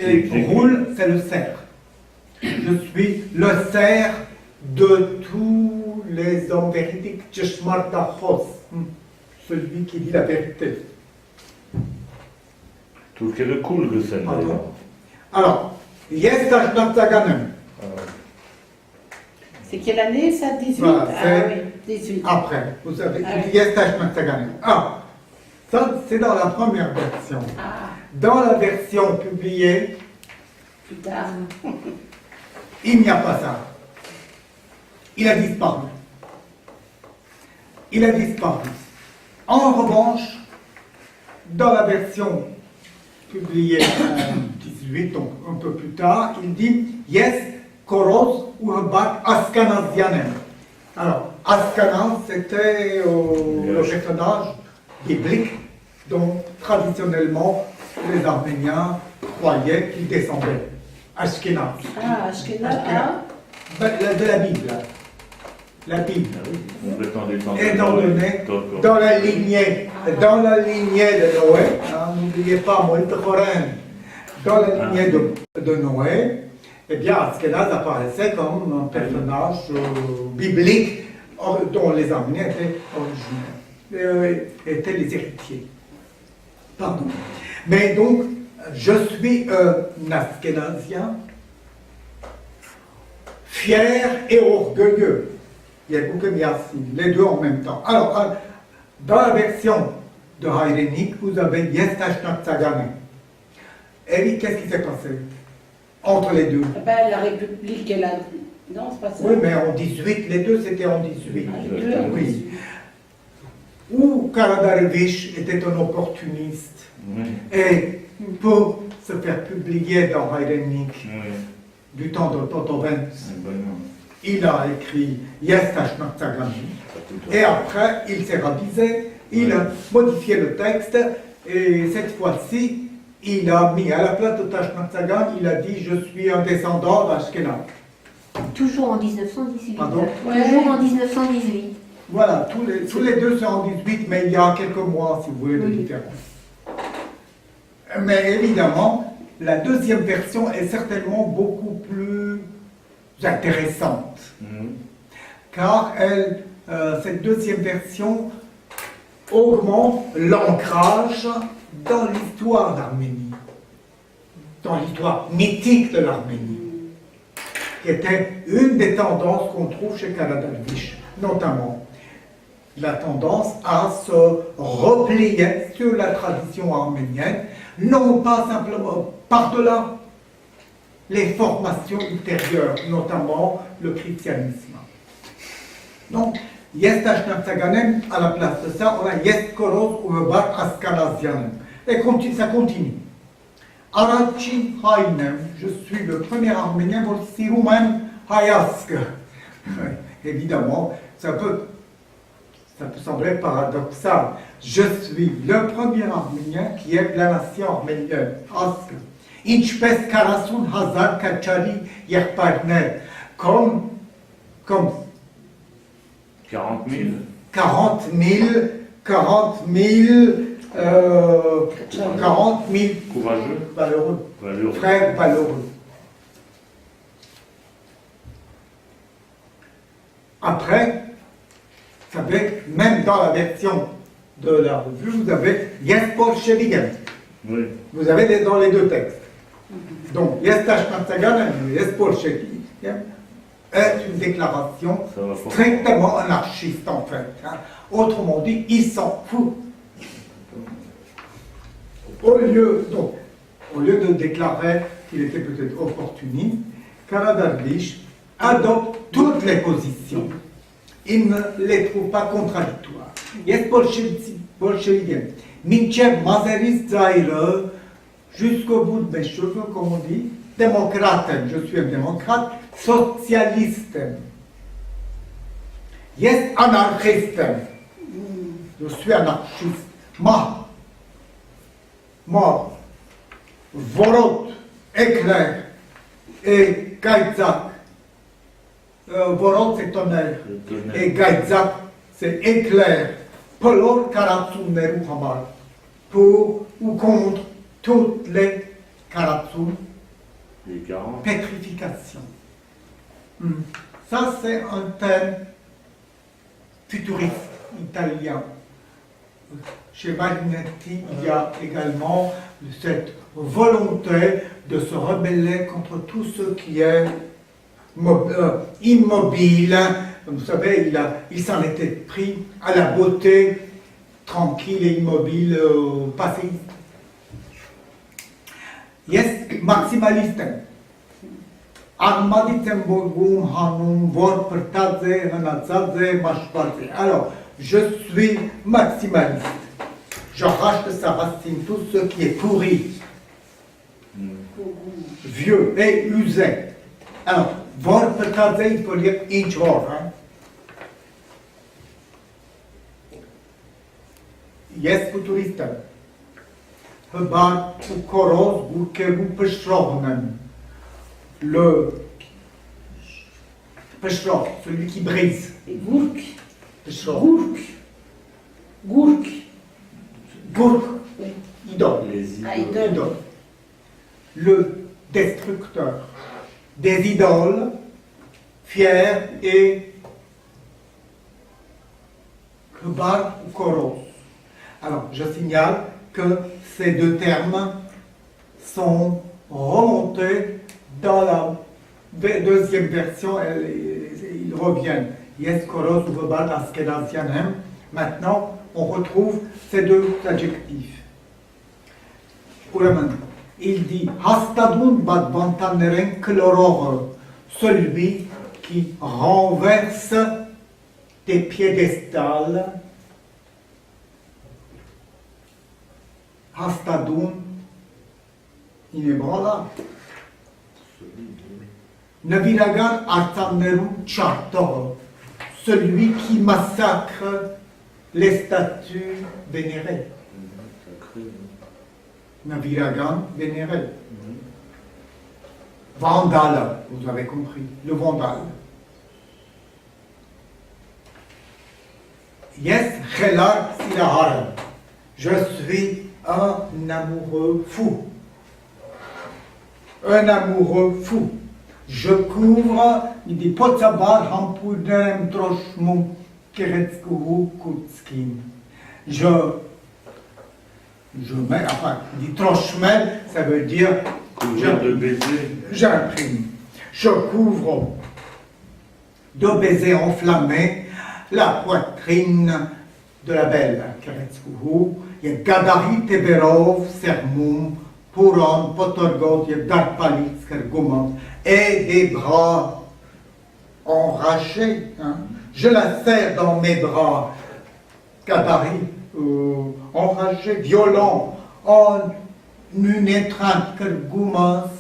Et roule, c'est le cerf. Je suis le cerf de tous les hommes véridiques, Cheshmartachos, celui qui dit la vérité. Tout ce qui est le cool que c'est. Pardon. Alors, Yestashnatzaganem, C'est quelle année ça? 18? Voilà, Ah oui, 18. après, vous savez, Ah oui. Yestashnatzaganem. Ah, ça c'est dans la première version. Ah, Dans la version publiée, plus tard. il n'y a pas ça. Il a disparu. Il a disparu. En revanche, dans la version publiée en 18, donc un peu plus tard, il dit Yes, Koros ou Bat Askanazianem. Alors, Askanaz, c'était le personnage biblique dont traditionnellement les Arméniens croyaient qu'il descendait. Ashkenaz. Ah, Ashkenaz. Ah, De la Bible. La Bible. Complètement défendu. Étant donné dans la lignée de Noé, hein, n'oubliez pas Moïse Chorin, dans la lignée de Noé, eh bien Askenaz apparaissait comme un personnage biblique dont les Arméniens étaient originaires, étaient les héritiers. Pardon. Mais donc, je suis un Askenazien, fier et orgueilleux. Yagoukem Yassin, les deux en même temps. Alors, dans la version de Hayrenik, vous avez Yestashnak Tsagane. Et oui, qu'est-ce qui s'est passé entre les deux? ben, la République, elle a Non, c'est pas ça. Oui, mais en 18, les deux c'était en 18. Ah, les deux, Oui. Où Karadarevich était un opportuniste Oui, et pour se faire publier dans Heidennik oui, du temps de Totovens, c'est bon. il a écrit Yestashnatsagami et après il s'est ravisé, il a modifié le texte et cette fois-ci il a mis à la place de Tashnatsagan, il a dit je suis un descendant d'Ashkenaz. Toujours en 1918. Pardon? Ouais. Toujours en 1918. Voilà, tous les deux sont en 18, mais il y a quelques mois, si vous voulez, de Oui. différence. Mais évidemment, la deuxième version est certainement beaucoup plus intéressante, car cette deuxième version augmente l'ancrage dans l'histoire d'Arménie, dans l'histoire mythique de l'Arménie, qui était une des tendances qu'on trouve chez Karadarvish, notamment la tendance à se replier sur la tradition arménienne, non pas simplement par-delà les formations ultérieures, notamment le christianisme. Donc, Yestashnatsaganem, à la place de ça, on a Yestkoros Uvebar Askanasianem. Et ça continue. Arachin Hainem, je suis le premier arménien pour Siroumen Hayask. Évidemment, ça peut sembler paradoxal. Je suis le premier arménien qui est de la nation arménienne. Ask. Inchpes Karasun Hazar Kachari Yerparner. Comme 40 000. 40 000 Courageux. valeureux, frères valeureux. Après, vous savez, même dans la version de la revue, vous avez Yespor Sheligen. Oui. Vous avez dans les deux textes. Donc, Yestashnatsaganem et Yespor Sheligen est une déclaration Ça va fort. strictement anarchiste en fait. Hein. Autrement dit, il s'en fout. Au lieu de déclarer qu'il était peut-être opportuniste, Karadarvish adopte toutes les positions. Il ne les trouve pas contradictoires. Yes, bolcheviken. Minchev Mazeris Zaire, jusqu'au bout de mes cheveux, comme on dit, démocrate, je suis un démocrate, socialiste. Yes, anarchiste. Je suis anarchiste. Mort, Vorot, éclair, et Gaïtzak. Vorot, c'est tonnerre, et Gaïtzak, c'est éclair. Polor Karatsun Neru Hamar, pour ou contre toutes les Karatsun, Les 40. pétrification. Ça, c'est un thème futuriste italien. Chez Marinetti, il y a également cette volonté de se rebeller contre tout ce qui est immobile. Vous savez, il s'en était pris à la beauté tranquille et immobile passéiste. Yes, maximaliste. Armaditemborgum hanum vor pertadze hanatsadze mashpadze. Alors, je suis maximaliste. J'arrache de sa racine tout ce qui est pourri, vieux et usé. Alors, vor pertadze, il faut dire inchor. Hein? Yes, futuriste. Hebar ou koros burkeru peshrohnen. Le peshroh, celui qui brise. Et Gourk. Peshroh. Gourk. Gourk. Gourk, Oui. idole. Les Ah, idoles. idole. Idole. Le destructeur des idoles, fier et Hebar ou koros. Alors, je signale que ces deux termes sont remontés dans la deuxième version, ils reviennent. Yes, koros ou Hebar askenazianem. Maintenant, on retrouve ces deux adjectifs. Uraman, il dit Hastadun bad bantaneren kloror, celui qui renverse des piédestals Hastadun inébranlable. Naviragan Artamneru Chartor, celui qui massacre les statues vénérées. Naviragan vénéré. Vandale, vous avez compris, le vandale. Yes, Chelar Silahara. Je suis un amoureux fou. Un amoureux fou. Je couvre, il dit Potsabar Hampudem Troshmu Keretskuhu Kutskin. Je mets, enfin, il dit Troshmel, ça veut dire Couvert de baisers. j'imprime. Je couvre de baisers enflammés la poitrine de la belle Keretskuhu. Il y a Gadari Teberov, Sermum, Puran, Potorgot, il y a Darpalit, Skergumant, et des bras enragés. Hein. Je la serre dans mes bras, Gadari, enragé, violent, en une étreinte Kergumas,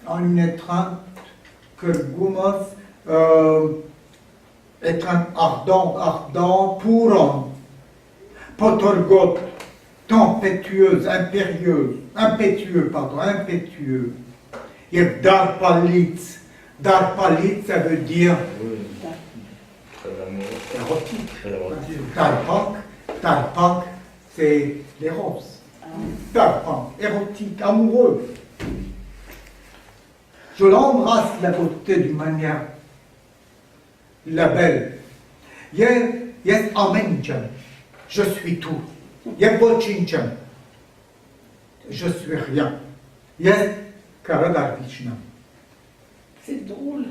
en une étreinte Kergumas, étreinte ardent, Puran. Potorgot, tempétueuse, impétueux. Il y a Darpalit. Darpalit, ça veut dire Oui. Très amoureux. érotique. Très érotique. Darpak, c'est les roses. Darpak, érotique, amoureux. Je l'embrasse, la beauté d'une manière, la belle. Yes, Amenchan. Je suis tout. Yebochinchan. Je suis rien. Yes, Karadarvichna. C'est drôle.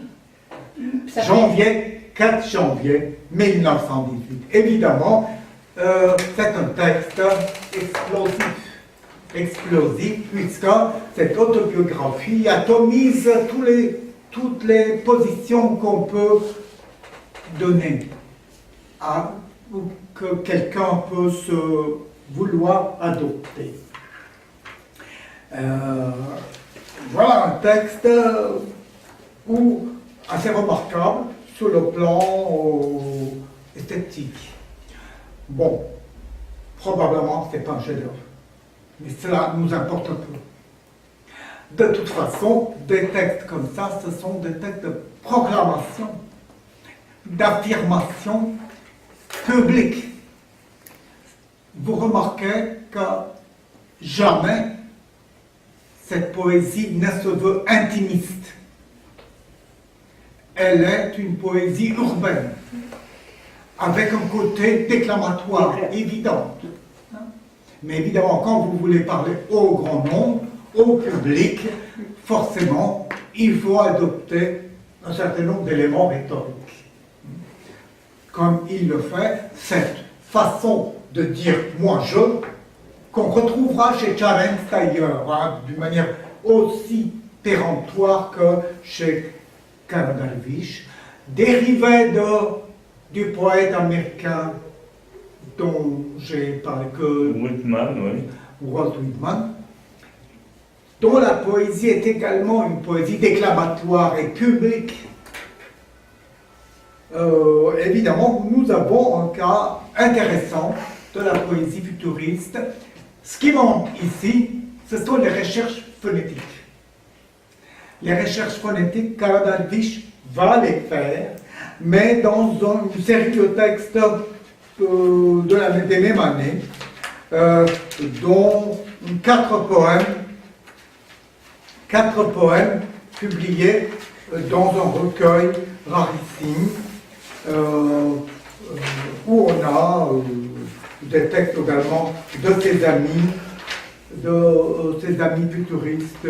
4 janvier 1918. Évidemment, c'est un texte explosif, puisque cette autobiographie atomise toutes les positions qu'on peut donner ou que quelqu'un peut se vouloir adopter. Voilà un texte assez remarquable sur le plan esthétique. Bon, probablement c'est pas un chef-d'œuvre, mais cela nous importe un peu. De toute façon, des textes comme ça, ce sont des textes de proclamation, d'affirmation publique. Vous remarquez que jamais cette poésie ne se veut intimiste. Elle est une poésie urbaine, avec un côté déclamatoire évident. Mais évidemment, quand vous voulez parler au grand nombre, au public, forcément, il faut adopter un certain nombre d'éléments rhétoriques. Comme il le fait, cette façon de dire « moi je », qu'on retrouvera chez Charens d'ailleurs, hein, d'une manière aussi péremptoire que chez Karadarvish, dérivé du poète américain dont j'ai parlé, que Whitman, oui. Walt Whitman, dont la poésie est également une poésie déclamatoire et publique. Évidemment, nous avons un cas intéressant de la poésie futuriste. Ce qui manque ici, ce sont les recherches phonétiques. Les recherches phonétiques, Karadarvish va les faire, mais dans une série de textes des mêmes années, dont 4 poèmes publiés dans un recueil rarissime, où on a des textes également de ses amis futuristes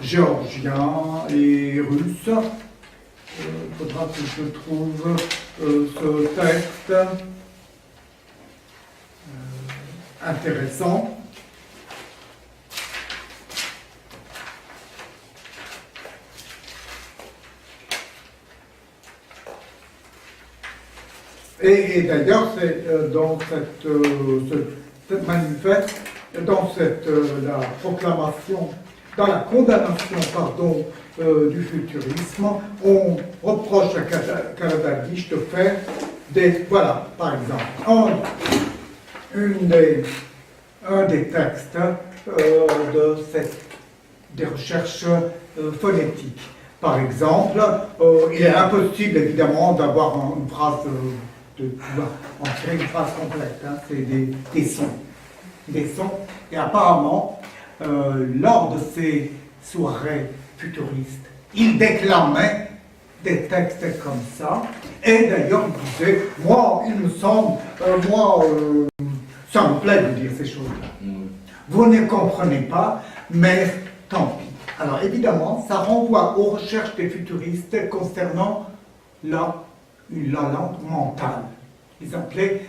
géorgiens et russes. Il faudra que je trouve ce texte intéressant. Et d'ailleurs, c'est dans cette manifeste, dans la proclamation, dans la condamnation, pardon, du futurisme, on reproche à Karabagic de faire voilà, par exemple, un des textes des recherches phonétiques. Par exemple, il est impossible évidemment d'avoir une phrase en créer une phrase complète, hein, c'est des sons. Des sons. Et apparemment, lors de ces soirées futuristes, il déclamait des textes comme ça, et d'ailleurs il disait, moi, il me semble, ça me plaît de dire ces choses-là. Vous ne comprenez pas, mais tant pis. Alors évidemment, ça renvoie aux recherches des futuristes concernant la langue mentale. Ils appelaient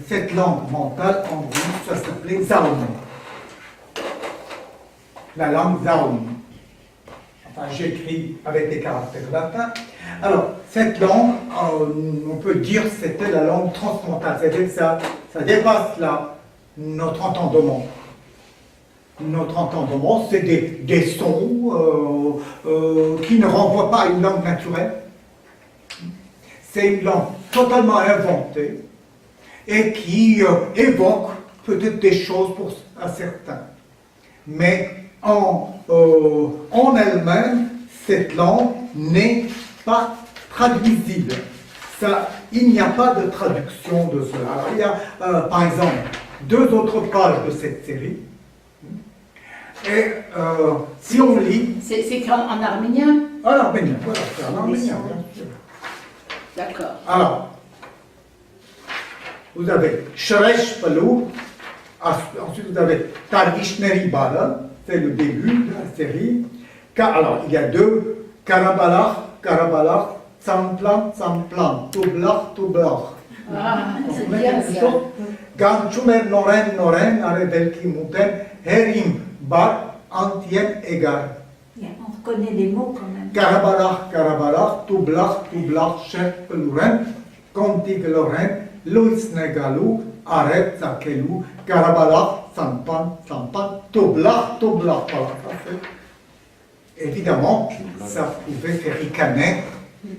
cette langue mentale, en russe, ça s'appelait Zaoni. La langue Zaoni. Enfin, j'écris avec des caractères latins. Alors, cette langue, on peut dire que c'était la langue transmentale, c'est-à-dire que ça dépasse notre entendement. Notre entendement, c'est des sons qui ne renvoient pas à une langue naturelle. C'est une langue totalement inventée et qui évoque peut-être des choses à certains. Mais en elle-même, cette langue n'est pas traduisible. Il n'y a pas de traduction de cela. Alors, il y a, par exemple, 2 autres pages de cette série. Et si on lit... C'est écrit en arménien? En arménien, voilà, c'est en arménien, bien sûr. D'accord. Alors, vous avez Shresh Palou, ensuite vous avez Targishneri Bala, c'est le début de la série. Alors, il y a 2, Karabalach, Tsamplan, Tublach. Ah, c'est bien ça. Ganchumer Noren, Aredelki Muten, Herim Bar, Antiem Egar. On reconnaît les mots quand même. Karabalach, Tublach, Chef Peluren, Kontig Loren, Luis Negalu, Aret Zakelu, Karabalach, Sampan, Tublach. Voilà, ça fait. Évidemment, ça pouvait faire ricaner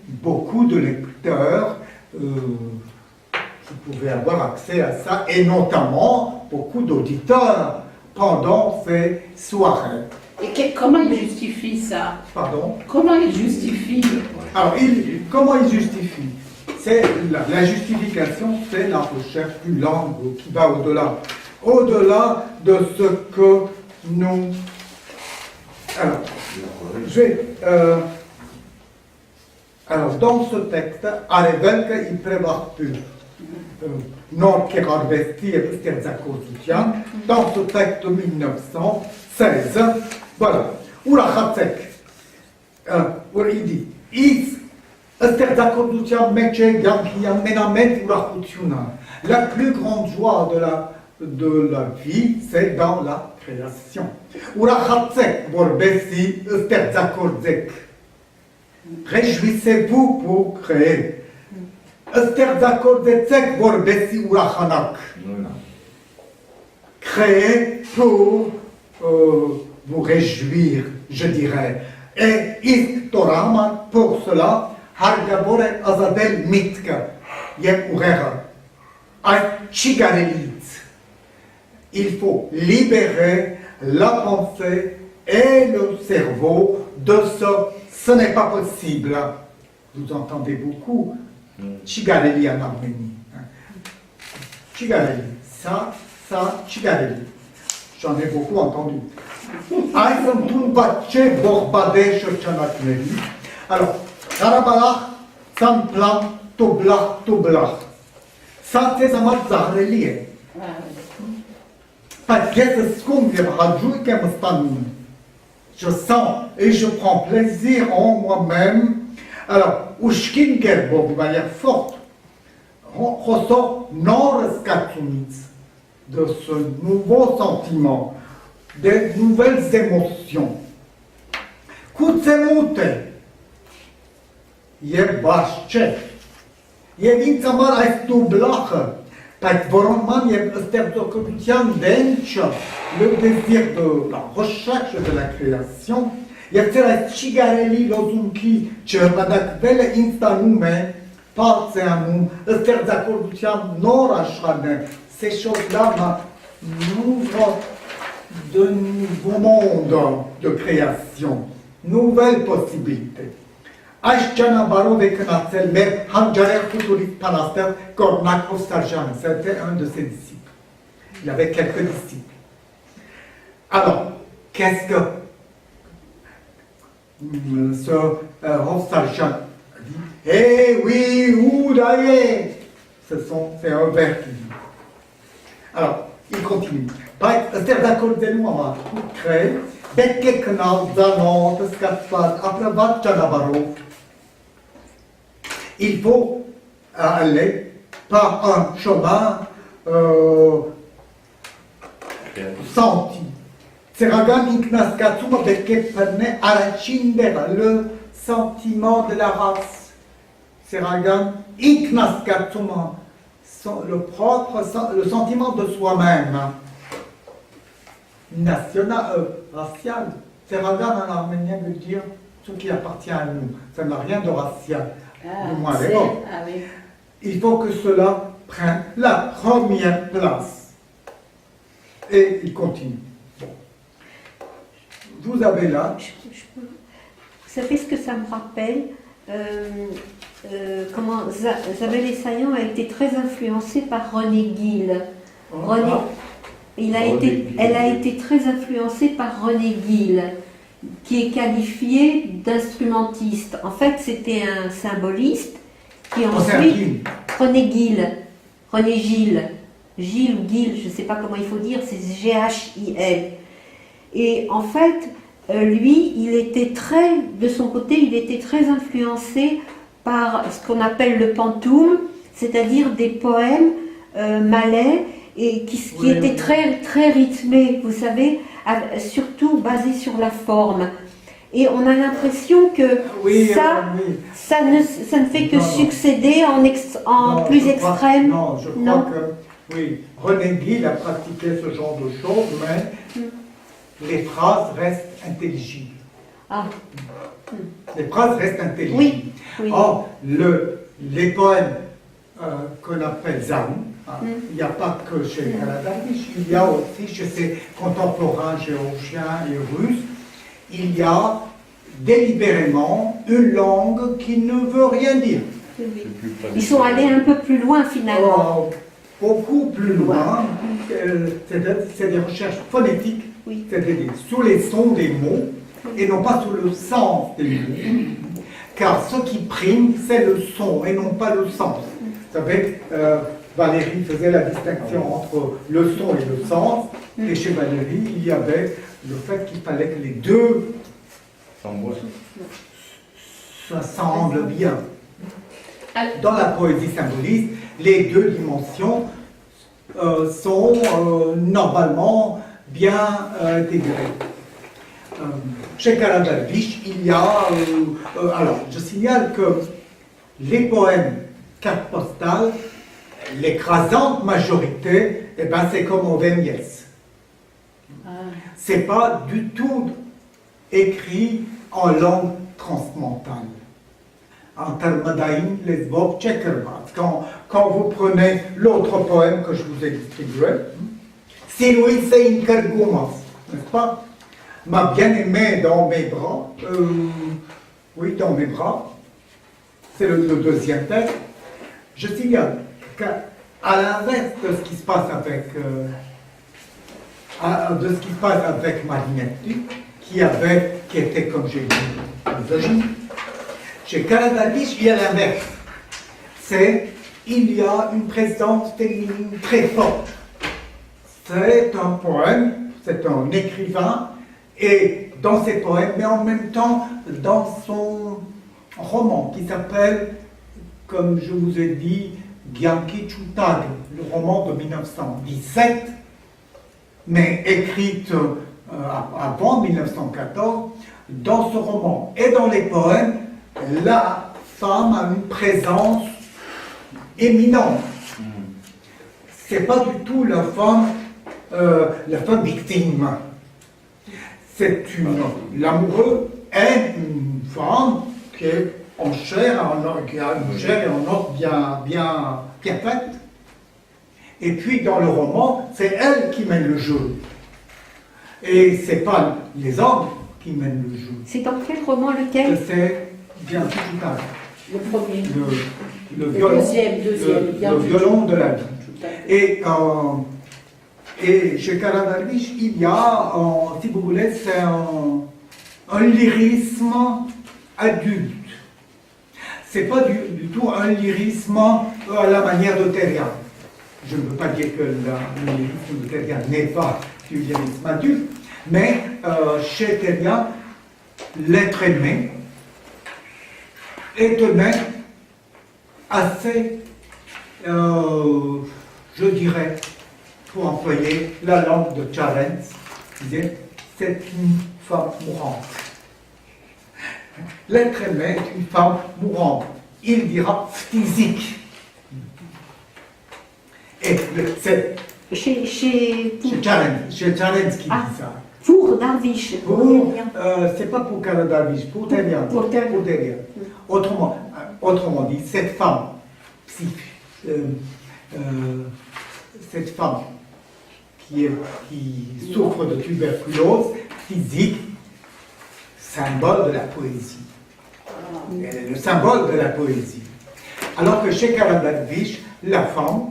beaucoup de lecteurs qui pouvaient avoir accès à ça, et notamment beaucoup d'auditeurs pendant ces soirées. Et comment il justifie ça? Pardon? Comment il justifie? Alors, comment il justifie? C'est la justification, c'est la recherche d'une langue qui va au-delà. Au-delà de ce que nous... Alors, alors dans ce texte, Arevelka, il prépare plus. Nord Kerarvesti et Pusterzakosutian, dans ce texte de 1916, voilà, Urachatsek, il dit, Is Pusterzakosutian Meche Yankian Menamet Urachutiuna. La plus grande joie de la vie, c'est dans la création. Urachatsek Borbesi Pusterzakorzek. Réjouissez-vous pour créer. Créer pour vous réjouir, je dirais. Et Istorama, pour cela, Hargabore Azadel Mitka, Yemurera, Chigarelit. Il faut libérer la pensée et le cerveau de ce n'est pas possible. Vous entendez beaucoup Chigareli en Arménie. Chigareli, ça, Chigareli. J'en ai beaucoup entendu. Alors, Karabalach, Samplan, Toblach. Ça, c'est un mot zahreli. Je sens et je prends plaisir en moi-même. Alors, Ushkin Gerbo, de manière forte, ressort non-rescatuniz de ce nouveau sentiment, des nouvelles émotions. Kutsemute, Yebashche, Je víc samar als tu blache. Parce que man je sterzokovian dench, le désir de la recherche de la création, je vcela Cigarelli lozunki, ce madak vele instalume, parceanum, sterzokovian norașane. Ces choses-là m'ouvrent de nouveaux mondes de création, nouvelles possibilités. Aïchana Barove Knatzel, mais Hanjarer Futurist Palaster, Kornak Ostarjan, c'était un de ses disciples. Il avait quelques disciples. Alors, qu'est-ce que ce Ostarjan dit? Eh oui, où d'ailleurs? C'est un vers qui dit. Alors, il continue. C'est d'accord de nous, on va tout créer. Dès que Knal, Zanon, Skatfat, Apravat, Chanabarov, il faut aller par un chemin senti. Seragan Iknaskatsuma Bekepane Arachindera, le sentiment de la race. Seragan Iknaskatsuma, le sentiment de soi-même. National, racial. Seragan en arménien veut dire ce qui appartient à nous. Ça n'a rien de racial. Du moins, oui. Il faut que cela prenne la première place. Et il continue. Bon. Vous avez là. Vous savez ce que ça me rappelle comment Isabelle Essayan a été très influencée par René Guil. Elle a été très influencée par René Guil, qui est qualifié d'instrumentiste. En fait, c'était un symboliste qui ensuite... René Gilles, Gilles ou Guil, je ne sais pas comment il faut dire, c'est G-H-I-L. Et en fait, lui, de son côté, il était très influencé par ce qu'on appelle le pantoum, c'est-à-dire des poèmes malais, et qui étaient très, très rythmés, vous savez, surtout basés sur la forme. Et on a l'impression que ça ne fait que succéder en plus extrême. Non, je crois que, oui, René Guil a pratiqué ce genre de choses, mais les phrases restent intelligibles. Ah. Les phrases restent intelligibles. Oui. Or, les poèmes qu'on appelle Zaou, il n'y a pas que chez Karadarvish, il y a aussi chez ses contemporains géorgiens et russes, il y a délibérément une langue qui ne veut rien dire. Ils sont allés un peu plus loin finalement. Beaucoup plus loin, c'est des recherches phonétiques, c'est-à-dire sous les sons des mots et non pas sous le sens des mots. Car ce qui prime, c'est le son et non pas le sens. Vous savez, Valérie faisait la distinction entre le son et le sens, et chez Valérie, il y avait le fait qu'il fallait que les deux s'assemblent bien. Dans la poésie symboliste, les deux dimensions sont normalement bien intégrées. Chez Karadarvish, il y a... alors, je signale que les poèmes cartes postales, l'écrasante majorité, eh ben, c'est comme au Véniès. C'est pas du tout écrit en langue transmentale. En Talmadaïn, Lesbov, Tchekervat. Quand vous prenez l'autre poème que je vous ai distribué, Sinuï Sein Kergoumas, n'est-ce pas? M'a bien aimé dans mes bras, oui, dans mes bras, c'est le deuxième texte. Je signale qu'à l'inverse de ce qui se passe avec Marinetti, qui était, comme j'ai dit, misogyne, chez Karadarvish, il y a l'inverse. Il y a une présence féminine très forte. C'est un poème, c'est un écrivain, et dans ses poèmes, mais en même temps dans son roman qui s'appelle, comme je vous ai dit, Gyanki Chutag, le roman de 1917, mais écrite avant 1914. Dans ce roman et dans les poèmes, la femme a une présence éminente. Mm. C'est pas du tout la femme victime. L'amoureux est une femme qui est en chair, qui a une chair et en os bien faite. Et puis dans le roman, c'est elle qui mène le jeu. Et c'est pas les hommes qui mènent le jeu. C'est dans quel roman lequel? C'est bien tout à l'heure. Le premier. Le violon, deuxième, bien le vu. violon de la vie. Tout à fait. Et chez Karadarvish, il y a, si vous voulez, c'est un lyrisme adulte. C'est pas du tout un lyrisme à la manière de Terrien. Je ne veux pas dire que le lyrisme de Terrien n'est pas du lyrisme adulte, mais chez Terrien, l'être aimé est un être assez, je dirais, pour employer la langue de Charens, c'est une femme mourante. L'être aimé est une femme mourante. Il dira physique. Et c'est Chez Charens qui dit ça. pour Darvish. C'est pas pour Karadarvish, pour Terrien. Pour Terrien. Autrement dit, cette femme qui souffre de tuberculose physique, symbole de la poésie. Elle est le symbole de la poésie. Alors que chez Karadarvish, la femme,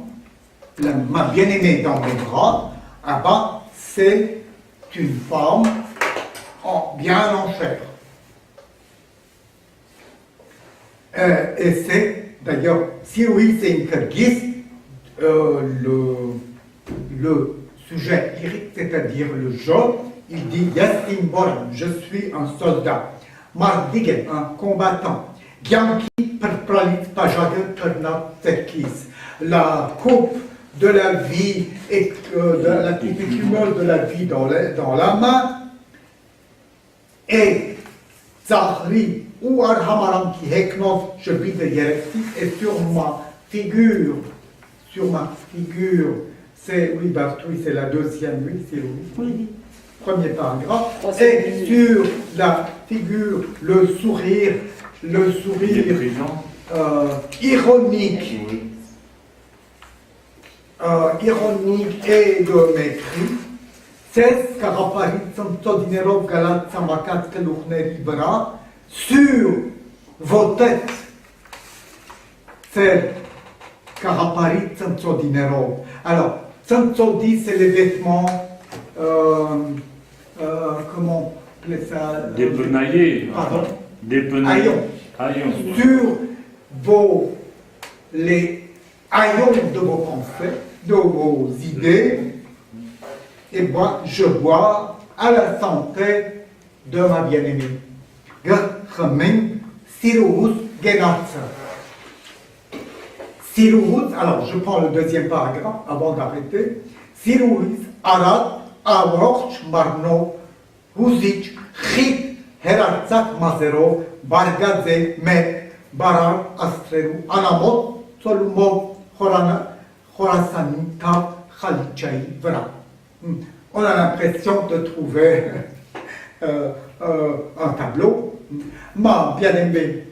ma bien-aimée dans mes bras, c'est une femme bien en chair. Et c'est d'ailleurs, si oui, c'est une kirghize, le sujet lyrique, c'est-à-dire le je, il dit Yassim Boran, je suis un soldat. Mardigen, un combattant. Gyanki Perpralit Pajade Turnat Terkis. La coupe de la vie et de la coupe écumeuse de la vie dans la main. Et Zahri ou Arhamaram qui heknov, je vis de Yerefti, et sur ma figure, c'est, oui, Bartouille, c'est la deuxième, oui, c'est oui. Premier paragraphe, et sur la figure, le sourire ironique, Oui. Ironique et de mépris, c'est Karaparit Samtodinerov Galat Samakat Keluchner Ibra, sur vos têtes, c'est Karaparit Samtodinerov. Alors, Samtodi, c'est les vêtements, comment on appelle ça? Dépenaillé. Pardon? Dépenaillé. Haillons. Sur les haillons de vos pensées, de vos idées, et moi, je bois à la santé de ma bien-aimée. Gerchemin Siruhus Genatzer. Siruhus, alors je prends le deuxième paragraphe avant d'arrêter. Siruhus Arad Avorch Marno Huzic Chit Heratzak Mazero Bargadze Me Barar Astreru Anamot Solumov Khorasani Ta Khalichai Vra. On a l'impression de trouver un tableau. Ma bien-aimée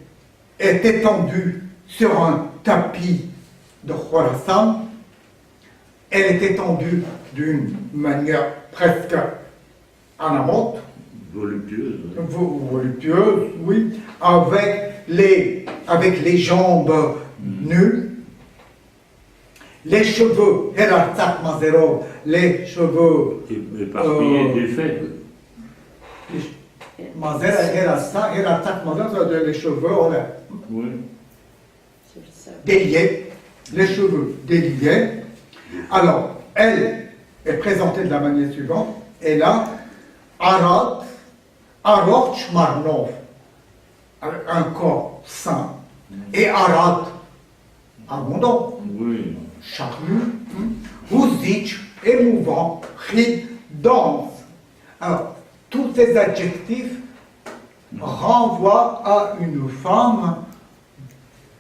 est étendue sur un tapis de Khorasan. Elle est étendue d'une manière presque anamote, voluptueuse, oui, avec les jambes nues. Les cheveux, Heratzak Mazerov, les cheveux. Éparpillés, défaits. Heratzak Mazerov, les cheveux en l'air. Oui. Déliés, les cheveux déliés. Alors, elle est présentée de la manière suivante. Elle a Arad, Arorch Marnov, un corps sain, et Arad, abondant. Oui. Charnu, Huzic, émouvant, Chid, dense. Alors, tous ces adjectifs renvoient à une femme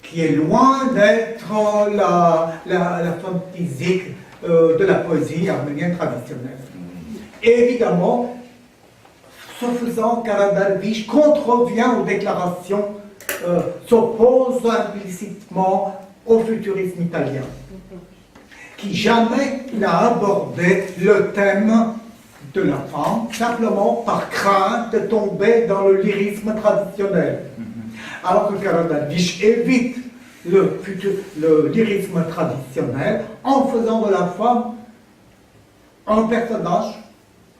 qui est loin d'être la forme physique de la poésie arménienne traditionnelle. Et évidemment, ce faisant, Karadarvish contrevient aux déclarations, s'oppose implicitement au futurisme italien, qui jamais n'a abordé le thème de la femme, simplement par crainte de tomber dans le lyrisme traditionnel. Alors que Karadarvish évite le lyrisme traditionnel en faisant de la femme un personnage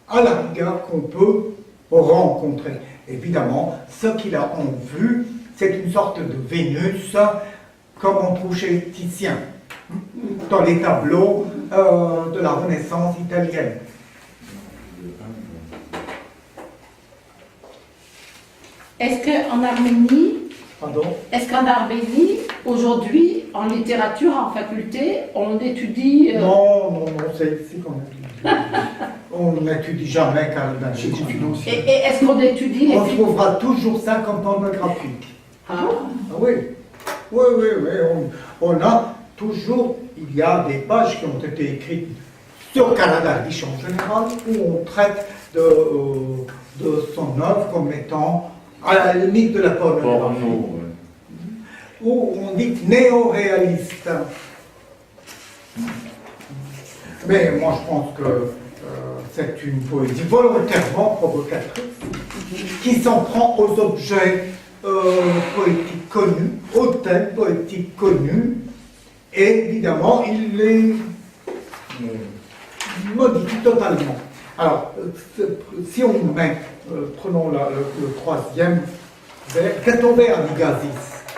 à la rigueur qu'on peut rencontrer. Évidemment, ce qu'il a en vue, c'est une sorte de Vénus, comme on trouve chez Titien, dans les tableaux de la Renaissance italienne. Est-ce qu'en Arménie, Pardon? Aujourd'hui, en littérature, en faculté, on étudie... Non, c'est ici qu'on étudie. On n'étudie jamais Karadarvish. Et est-ce qu'on étudie les On trouvera toujours ça comme pornographique. Ah. Ah oui. Oui. On a toujours, il y a des pages qui ont été écrites sur Karadarvish en général, où on traite de son œuvre comme étant à la limite de la pornographie. Où on dit néo-réaliste. Mais moi je pense que c'est une poésie volontairement provocatrice qui s'en prend aux objets poétiques connus, aux thèmes poétiques connus, et évidemment il les modifie totalement. Alors, si on met, prenons le troisième vers Ketové Amigazis.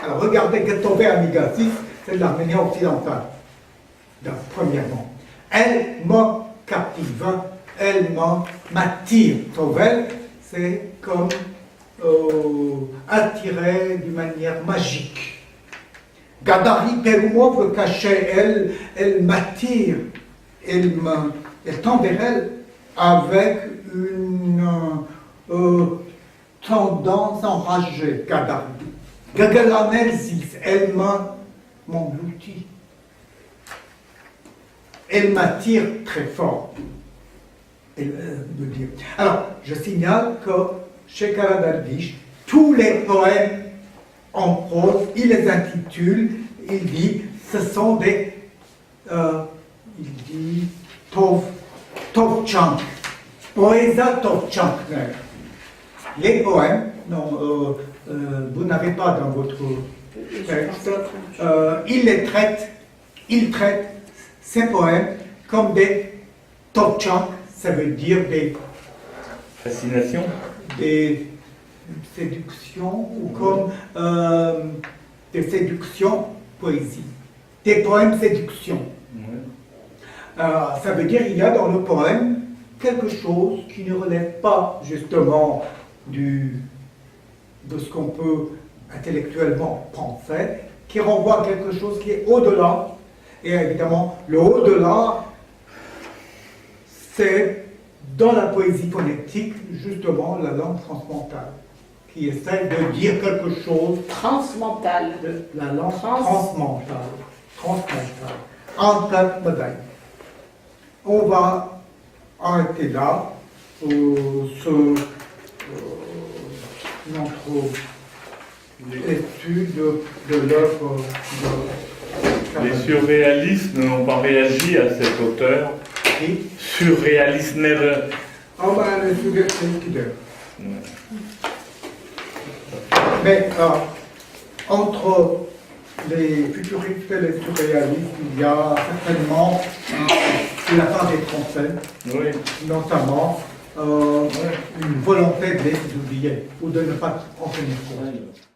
Alors regardez, Ketové Amigazis, c'est de l'arménien occidental. Donc, premièrement, elle me captive, elle m'attire. Tovel, c'est comme attiré d'une manière magique. Gadari Perumov, le cachet, elle m'attire, elle tend vers elle avec une tendance enragée, Gadari. Gagalamelzis, elle m'engloutit. Elle m'attire très fort. Alors, je signale que chez Karadarvish, tous les poèmes en prose, il les intitule, il dit, ce sont des, il dit, Tovchank, Poésa Tovchankner. Les poèmes, non, vous n'avez pas dans votre texte, il traite ces poèmes comme des Tovchank, ça veut dire des Fascination. Des séductions ou comme des séductions poésie, des poèmes séduction. Ça veut dire qu'il y a dans le poème quelque chose qui ne relève pas justement de ce qu'on peut intellectuellement penser, qui renvoie à quelque chose qui est au-delà. Et évidemment, le au-delà, c'est dans la poésie phonétique, justement, la langue transmentale, qui essaie de dire quelque chose. Transmentale. La langue transmentale. Antat-Madaï. On va arrêter là notre étude de l'œuvre de Les surréalistes n'ont pas réagi à cet auteur. Surréaliste nere. Ah ben, les surréalistes. Mais entre les futuristes et les surréalistes, il y a certainement, de la part des Français, notamment, une volonté de les oublier ou de ne pas en tenir compte.